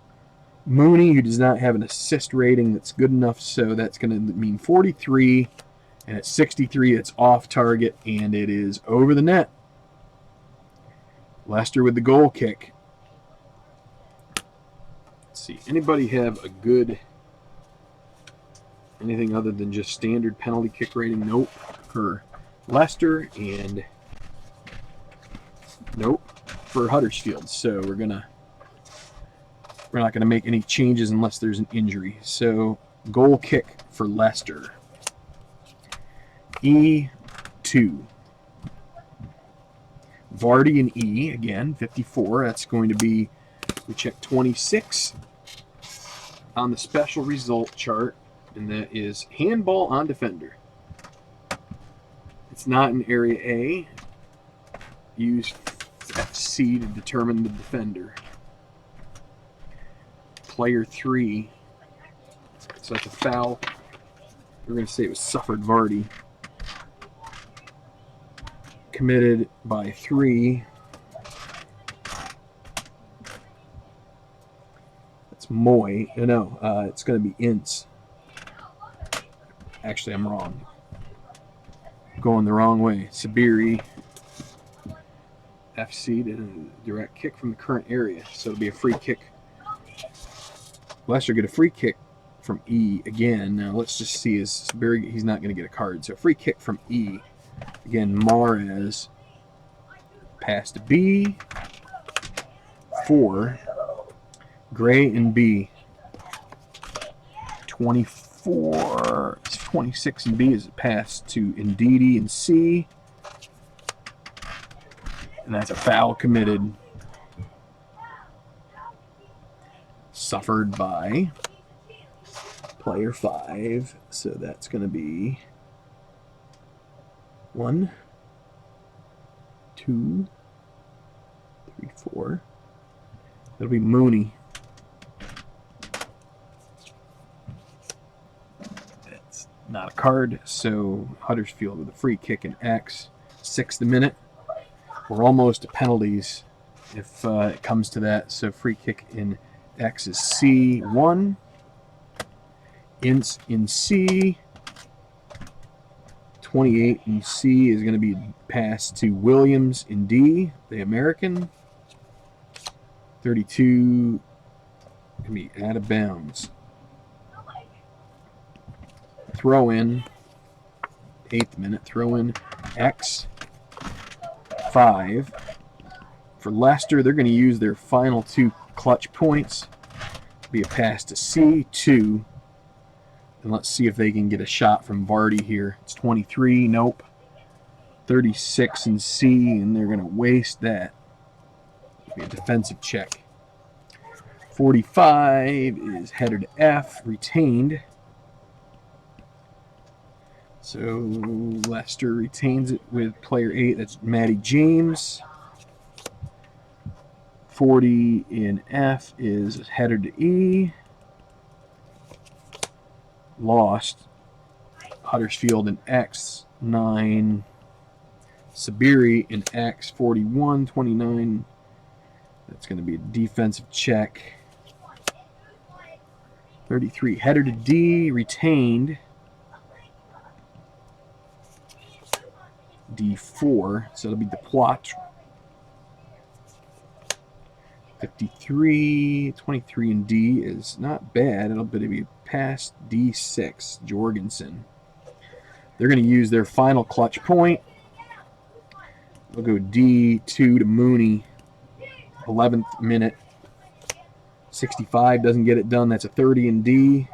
[SPEAKER 1] Mooney, who does not have an assist rating that's good enough, so that's going to mean 43. And at 63, it's off target, and it is over the net. Leicester with the goal kick. Let's see. Anybody have a good Anything other than just standard penalty kick rating? Nope. For Leicester, and nope for Huddersfield. So we're not gonna make any changes unless there's an injury. So goal kick for Leicester. E2. Vardy and E again, 54. That's going to be, we check 26 on the special result chart, and that is handball on defender. It's not in area A. Use FC to determine the defender. Player 3. So that's a foul. We're going to say it was suffered Vardy. Committed by 3. That's Moy. No, it's going to be Ince. Actually, I'm wrong. Going the wrong way. Sabiri. FC to direct kick from the current area. So it'll be a free kick. Leicester get a free kick from E again. Now let's just see, is Sabiri, he's not going to get a card. So free kick from E. Again, Mahrez. Pass to B. 4. Gray and B. 24. 26 and B is a pass to Ndidi and C. And that's a foul committed. Suffered by player 5. So that's going to be 1, 2, 3, 4. That'll be Mooney. That's not a card. So Huddersfield with a free kick in X. 6th minute. We're almost to penalties if it comes to that. So free kick in X is C1. Ince in C. 28 in C is going to be passed to Williams in D, the American. 32 going to be out of bounds. Throw in. 8th minute. Throw in X. 5. For Leicester, they're going to use their final 2 clutch points. Be a pass to C2. And let's see if they can get a shot from Vardy here. It's 23. Nope. 36 in C, and they're going to waste that. Be a defensive check. 45 is header to F. Retained. So Leicester retains it with player 8. That's Matty James. 40 in F is header to E. Lost. Huddersfield in X. 9. Sabiri in X. 41. 29. That's going to be a defensive check. 33. Header to D. Retained. D4, so it'll be the plot. 53, 23 and D is not bad. It'll be past D6, Jorgensen. They're going to use their final clutch point. We'll go D2 to Mooney. 11th minute. 65 doesn't get it done. That's a 30 in D.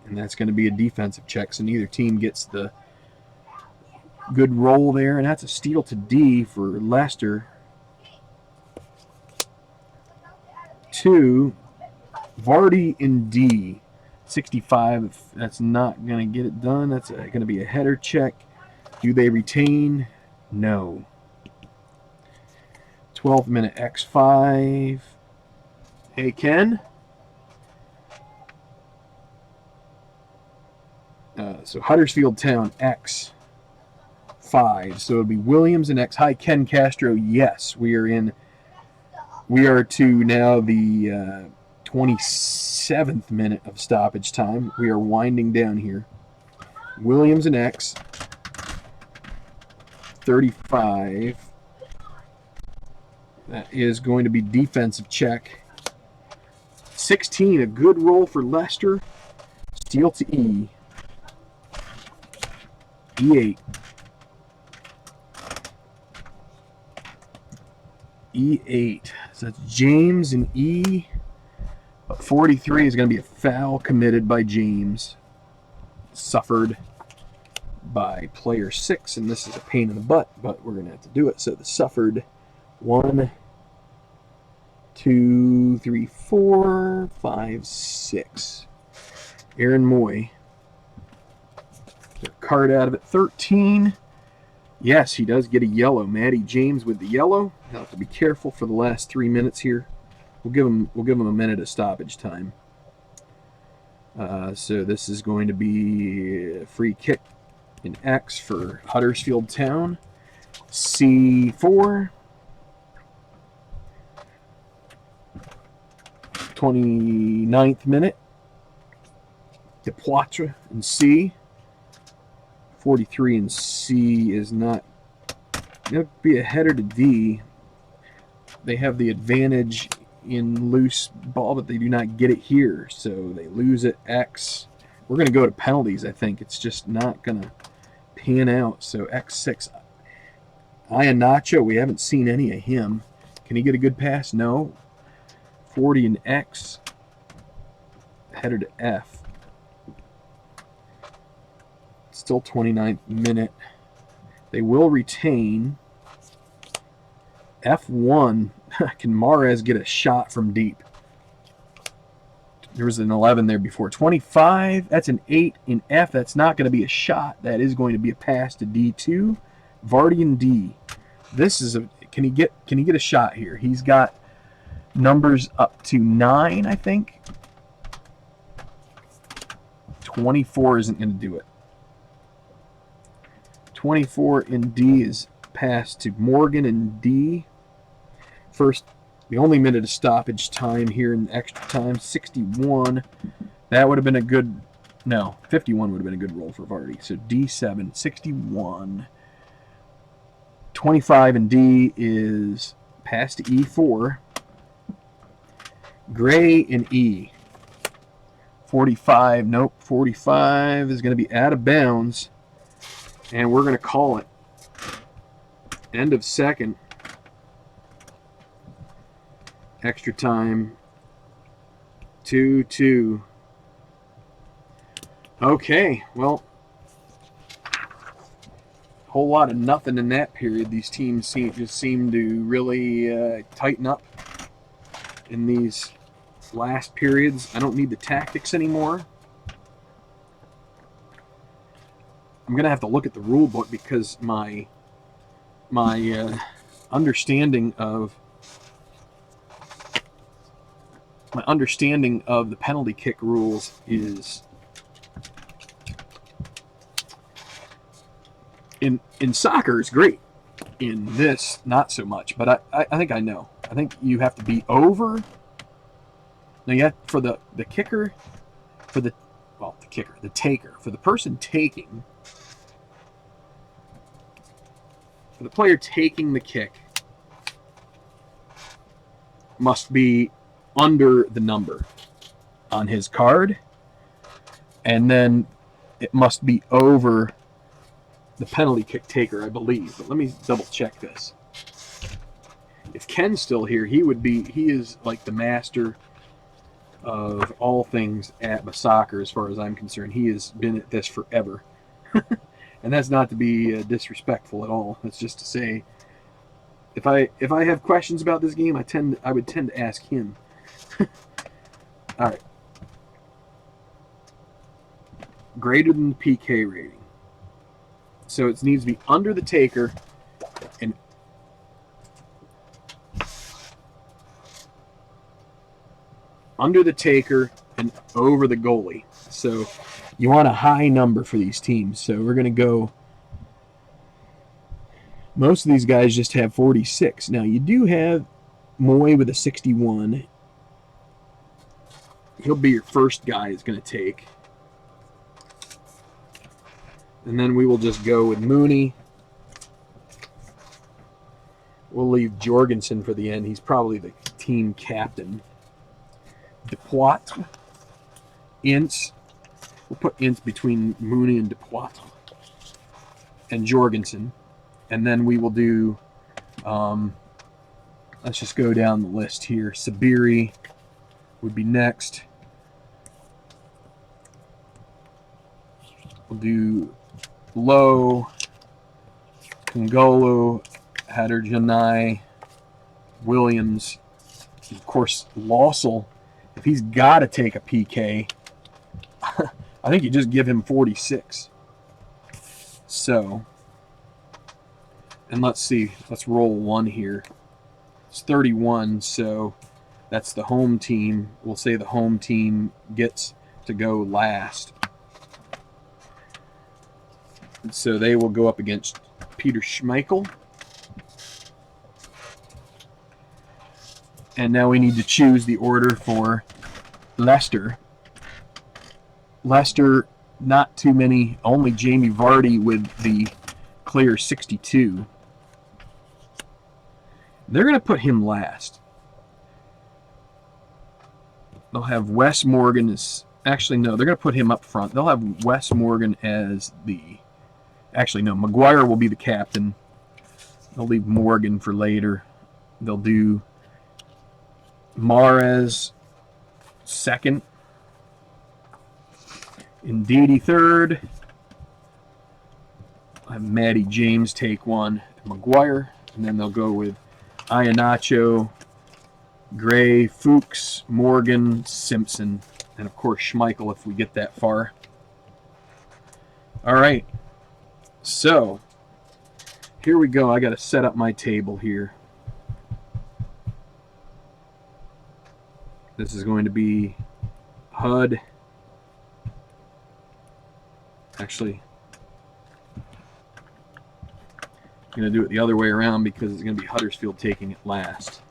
[SPEAKER 1] And that's going to be a defensive check, so neither team gets the good roll there, and that's a steal to D for Leicester. 2. Vardy in D. 65. That's not going to get it done. That's going to be a header check. Do they retain? No. 12th minute X5. Hey, Ken. So Huddersfield Town X. 5. So it'll be Williams and X. Hi, Ken Castro. Yes, we are to now the 27th minute of stoppage time. We are winding down here. Williams and X. 35. That is going to be defensive check. 16, a good roll for Leicester. Steal to E. E8. E8. So that's James and E. 43 is going to be a foul committed by James. Suffered by player 6, and this is a pain in the butt, but we're going to have to do it. So the suffered 1, 2, 3, 4, 5, 6. Aaron Moy. Card out of it. 13. Yes, he does get a yellow. Matty James with the yellow. He'll have to be careful for the last 3 minutes here. We'll give him a minute of stoppage time. So this is going to be a free kick in X for Huddersfield Town. C4. 29th minute. Depoitre in C. 43 in C is not. It'll be a header to D. They have the advantage in loose ball, but they do not get it here, so they lose at X. We're going to go to penalties, I think. It's just not going to pan out. So X6. Iheanacho, we haven't seen any of him. Can he get a good pass? No. 40 in X. Header to F. Still 29th minute. They will retain. F1. Can Mahrez get a shot from deep? There was an 11 there before. 25. That's an 8 in F. That's not going to be a shot. That is going to be a pass to D2. Vardy and D. This is a. Can he get a shot here? He's got numbers up to 9, I think. 24 isn't going to do it. 24 in D is passed to Morgan and D. First, the only minute of stoppage time here in extra time, 61. That would have been a good, no, 51 would have been a good roll for Vardy. So D7, 61. 25 in D is passed to E4. Gray in E. 45, nope, 45 is going to be out of bounds. And we're going to call it. End of second. Extra time. 2-2. Okay, well, whole lot of nothing in that period. These teams seem to really tighten up in these last periods. I don't need the tactics anymore. I'm going to have to look at the rule book because my understanding of the penalty kick rules is in soccer is great. In this, not so much. But I think I know. I think you have to be over. Now you have for the kicker, for the taker, for the person taking. The player taking the kick must be under the number on his card, and then it must be over the penalty kick taker, I believe. But let me double check this. If Ken's still here, he is like the master of all things APBA soccer as far as I'm concerned. He has been at this forever. And that's not to be disrespectful at all. That's just to say, if I have questions about this game, I would tend to ask him. All right. Greater than the PK rating. So it needs to be under the taker and over the goalie. So you want a high number for these teams. So we're going to go. Most of these guys just have 46. Now you do have Moy with a 61. He'll be your first guy is going to take. And then we will just go with Mooney. We'll leave Jorgensen for the end. He's probably the team captain. Depoitre. Ince. We'll put Ince between Mooney and Depoitre. and Jorgensen. And then we will do, let's just go down the list here. Sabiri would be next. We'll do Lowe, Kongolo, Haderjanai, Williams. Of course, Lawsell, if he's got to take a PK, I think you just give him 46. So, and let's see, let's roll one here. It's 31, so that's the home team. We'll say the home team gets to go last. And so they will go up against Peter Schmeichel. And now we need to choose the order for Leicester. Leicester, not too many, only Jamie Vardy with the clear 62. They're going to put him last. They'll have Wes Morgan as, actually no, they're going to put him up front. They'll have Wes Morgan as the, actually no, Maguire will be the captain. They'll leave Morgan for later. They'll do Mahrez second, Ndidi third. I'll have Matty James take one, Maguire, and then they'll go with Iheanacho, Gray, Fuchs, Morgan, Simpson, and of course Schmeichel if we get that far. All right, so here we go. I got to set up my table here. This is going to be HUD. Actually, I'm going to do it the other way around because it's going to be Huddersfield taking it last.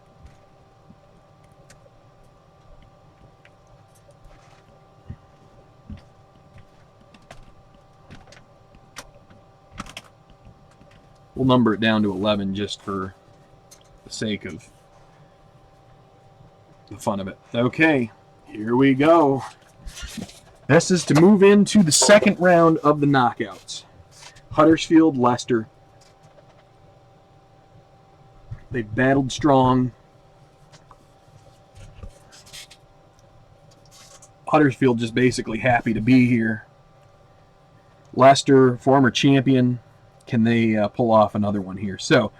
[SPEAKER 1] We'll number it down to 11 just for the sake of the fun of it. Okay, here we go. This is to move into the second round of the knockouts. Huddersfield, Leicester. They battled strong. Huddersfield just basically happy to be here. Leicester, former champion. Can they pull off another one here? So,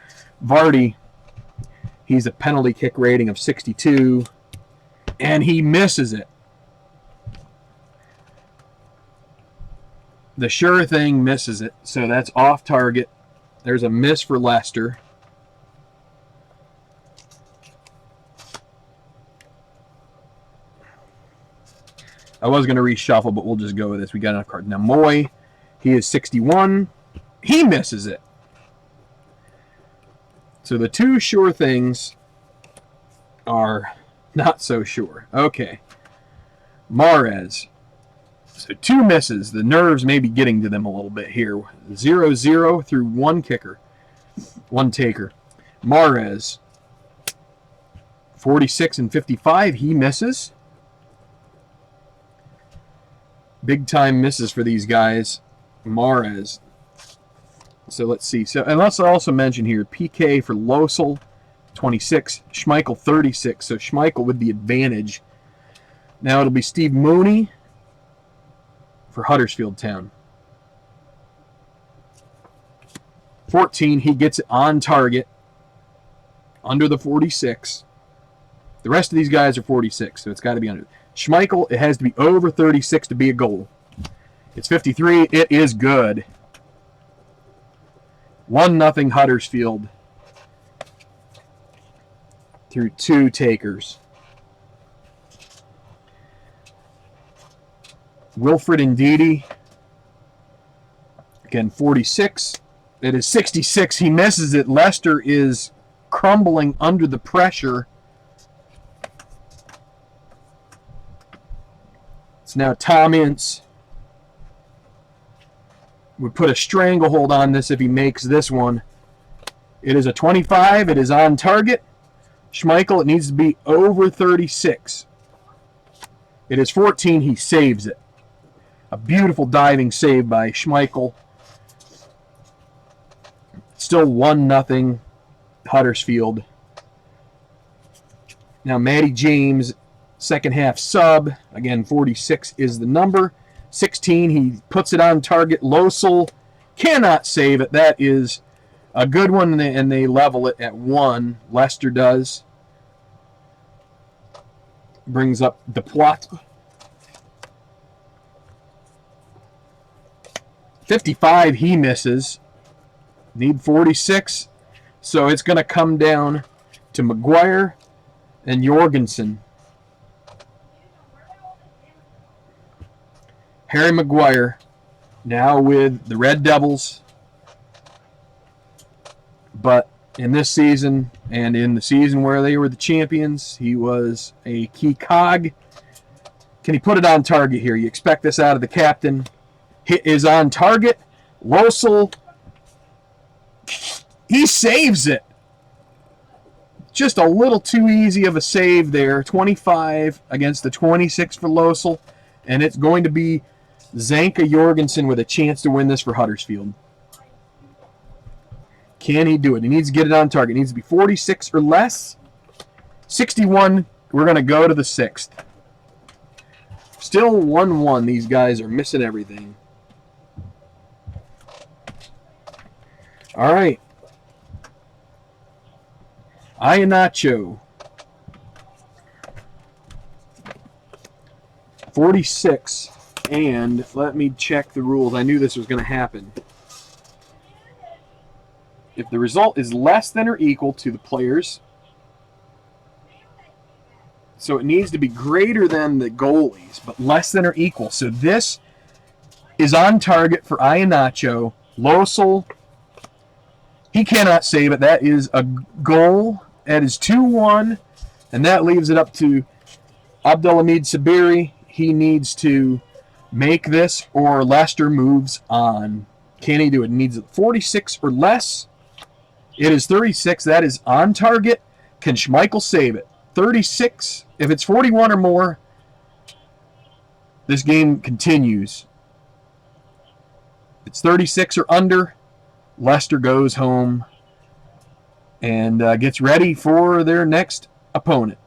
[SPEAKER 1] Vardy, he's a penalty kick rating of 62, and he misses it. The sure thing misses it, so that's off target. There's a miss for Leicester. I was going to reshuffle, but we'll just go with this. We got enough cards. Now, Moy, he is 61. He misses it. So the two sure things are not so sure. Okay. Mahrez. So two misses. The nerves may be getting to them a little bit here. 0-0 through one kicker. One taker. Mahrez. 46 and 55. He misses. Big time misses for these guys. Mahrez. So let's see. So, and let's also mention here, PK for Losel, 26. Schmeichel, 36. So Schmeichel with the advantage. Now it'll be Steve Mooney for Huddersfield Town. 14, he gets it on target. Under the 46. The rest of these guys are 46, so it's got to be under. Schmeichel, it has to be over 36 to be a goal. It's 53. It is good. 1-0 Huddersfield through two takers. Wilfred Ndidi, again 46. It is 66. He misses it. Leicester is crumbling under the pressure. It's now Tom Ince. Would put a stranglehold on this if he makes this one. It is a 25. It is on target. Schmeichel, it needs to be over 36. It is 14. He saves it. A beautiful diving save by Schmeichel. Still 1-0 Huddersfield. Now Matty James, second half sub. Again, 46 is the number. 16, he puts it on target. Losel cannot save it. That is a good one, and they level it at 1. Leicester does. Brings up the plot. 55, he misses. Need 46. So it's going to come down to Maguire and Jorgensen. Harry Maguire now with the Red Devils. But in this season and in the season where they were the champions, he was a key cog. Can he put it on target here? You expect this out of the captain. Hit is on target. Losel, he saves it. Just a little too easy of a save there. 25 against the 26 for Losel. And it's going to be Zanka Jorgensen with a chance to win this for Huddersfield. Can he do it? He needs to get it on target. It needs to be 46 or less. 61, we're going to go to the 6th. Still 1-1. These guys are missing everything. All right. Iheanacho. 46. And let me check the rules. I knew this was going to happen. If the result is less than or equal to the players, so it needs to be greater than the goalies, but less than or equal. So this is on target for Iheanacho. Losel, he cannot save it. That is a goal. That is 2-1, and that leaves it up to Abdelhamid Sabiri. He needs to make this, or Leicester moves on. Can he do it? He needs 46 or less. It is 36. That is on target. Can Schmeichel save it? 36. If it's 41 or more, this game continues. If it's 36 or under, Leicester goes home and gets ready for their next opponent.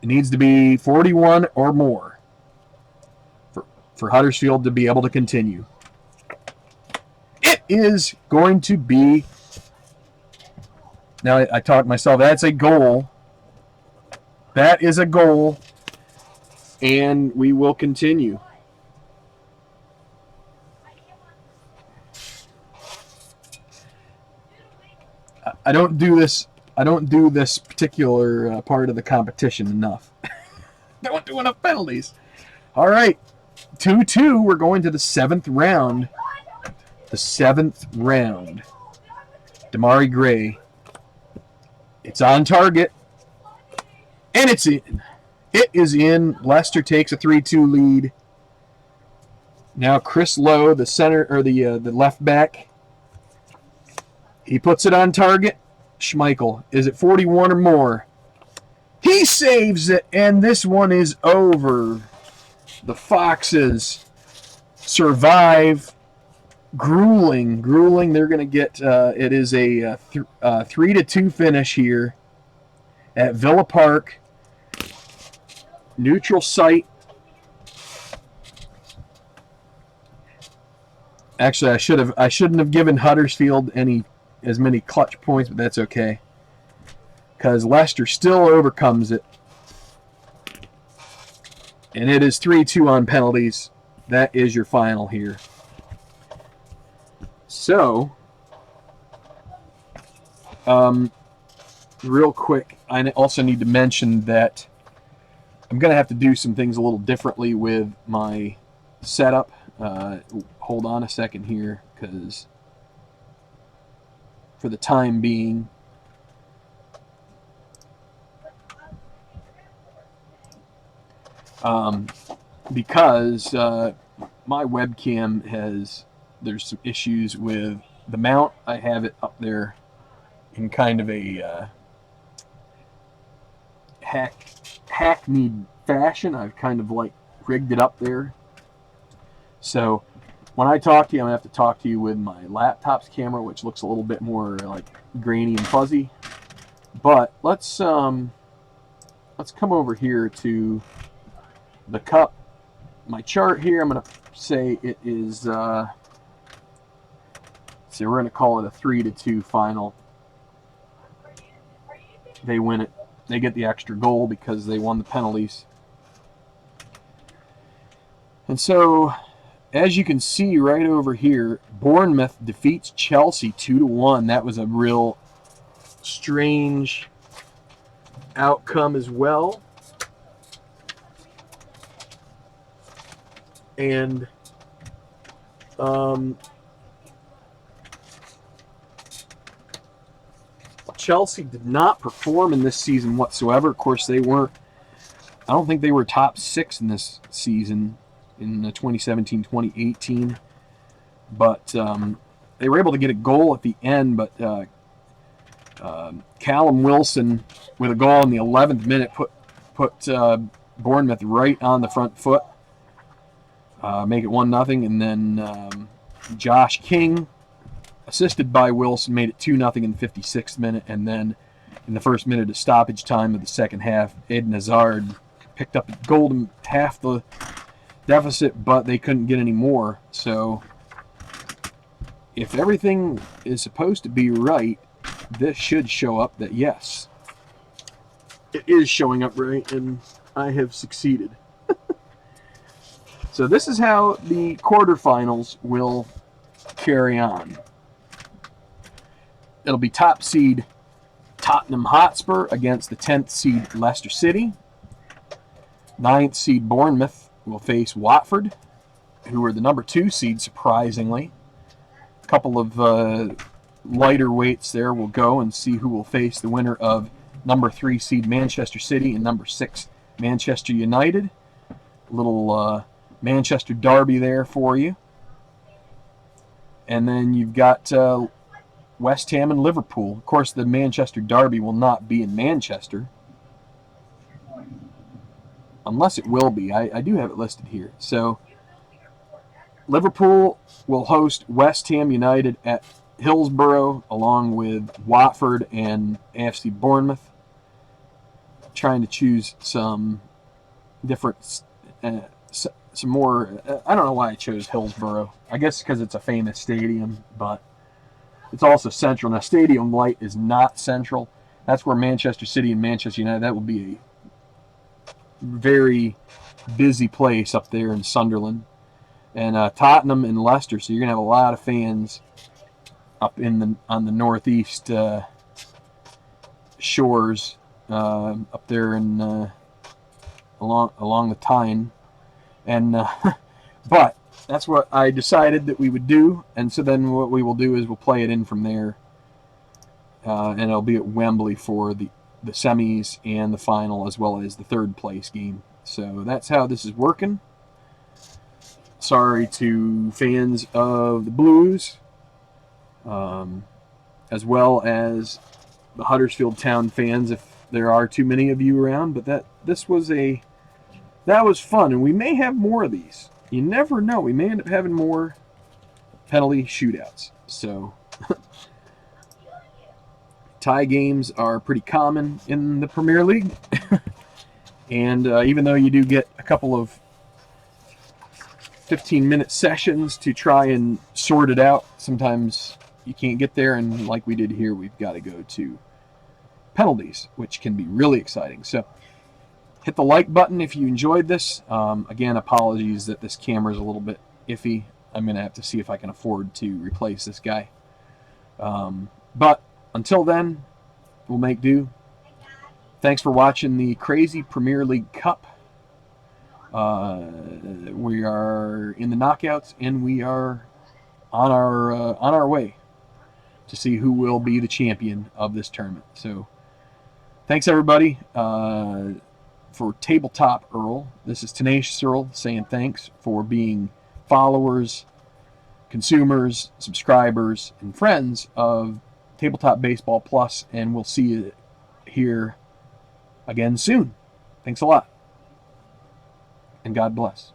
[SPEAKER 1] It needs to be 41 or more for Huddersfield to be able to continue. It is going to be... Now, I talked myself. That's a goal. That is a goal. And we will continue. I don't do this particular part of the competition enough. Don't do enough penalties. All right. 2-2. We're going to the 7th round. The 7th round. Damari Gray. It's on target. And it's in. It is in. Leicester takes a 3-2 lead. Now Chris Lowe, the center or the left back. He puts it on target. Schmeichel. Is it 41 or more? He saves it, and this one is over. The Foxes survive. Grueling. They're going to get, it is a 3-2 finish here at Villa Park. Neutral site. Actually, I shouldn't have given Huddersfield as many clutch points, but that's okay, because Leicester still overcomes it, and it is 3-2 on penalties. That is your final here. So, real quick, I also need to mention that I'm going to have to do some things a little differently with my setup. Hold on a second here, because for the time being, because my webcam there's some issues with the mount. I have it up there in kind of a hackneyed fashion. I've kind of like rigged it up there. So when I talk to you, I'm going to have to talk to you with my laptop's camera, which looks a little bit more like grainy and fuzzy. But let's come over here to the cup. My chart here, I'm going to say it is, so we're going to call it a 3-2 final. They win it. They get the extra goal because they won the penalties. And so, as you can see right over here, Bournemouth defeats Chelsea 2-1. That was a real strange outcome as well. And Chelsea did not perform in this season whatsoever. Of course, they weren't. I don't think they were top 6 in this season in 2017-2018. But they were able to get a goal at the end. But Callum Wilson, with a goal in the 11th minute, put Bournemouth right on the front foot. Make it 1-0, and then Josh King, assisted by Wilson, made it 2-0 in the 56th minute, and then in the first minute of stoppage time of the second half, Eden Hazard picked up a goal to half the deficit, but they couldn't get any more. So if everything is supposed to be right, this should show up that yes, it is showing up right, and I have succeeded. So this is how the quarterfinals will carry on. It'll be top seed Tottenham Hotspur against the 10th seed Leicester City. 9th seed Bournemouth will face Watford, who are the number 2 seed, surprisingly. A couple of lighter weights there will go and see who will face the winner of number 3 seed Manchester City and number 6 Manchester United. A little Manchester derby there for you. And then you've got West Ham and Liverpool. Of course, the Manchester derby will not be in Manchester. Unless it will be. I do have it listed here. So, Liverpool will host West Ham United at Hillsborough, along with Watford and AFC Bournemouth. Trying to choose some different, some more. I don't know why I chose Hillsborough. I guess because it's a famous stadium, but it's also central. Now, Stadium Light is not central. That's where Manchester City and Manchester United, that will be a very busy place up there in Sunderland. And Tottenham and Leicester, so you're going to have a lot of fans up in on the northeast shores up there in along the Tyne. And but that's what I decided that we would do, and so then what we will do is we'll play it in from there, and it'll be at Wembley for the semis and the final, as well as the third place game. So that's how this is working. Sorry to fans of the Blues, as well as the Huddersfield Town fans, if there are too many of you around, but that was fun, and we may have more of these. You never know. We may end up having more penalty shootouts. So, tie games are pretty common in the Premier League. And even though you do get a couple of 15-minute sessions to try and sort it out, sometimes you can't get there. And like we did here, we've got to go to penalties, which can be really exciting. So, hit the like button if you enjoyed this. Again, apologies that this camera is a little bit iffy. I'm going to have to see if I can afford to replace this guy. But until then, we'll make do. Thanks for watching the Crazy Premier League Cup. We are in the knockouts, and we are on our way to see who will be the champion of this tournament. So, thanks everybody. For Tabletop Earl, this is Tenacious Earl saying thanks for being followers, consumers, subscribers, and friends of Tabletop Baseball Plus, and we'll see you here again soon. Thanks a lot, and God bless.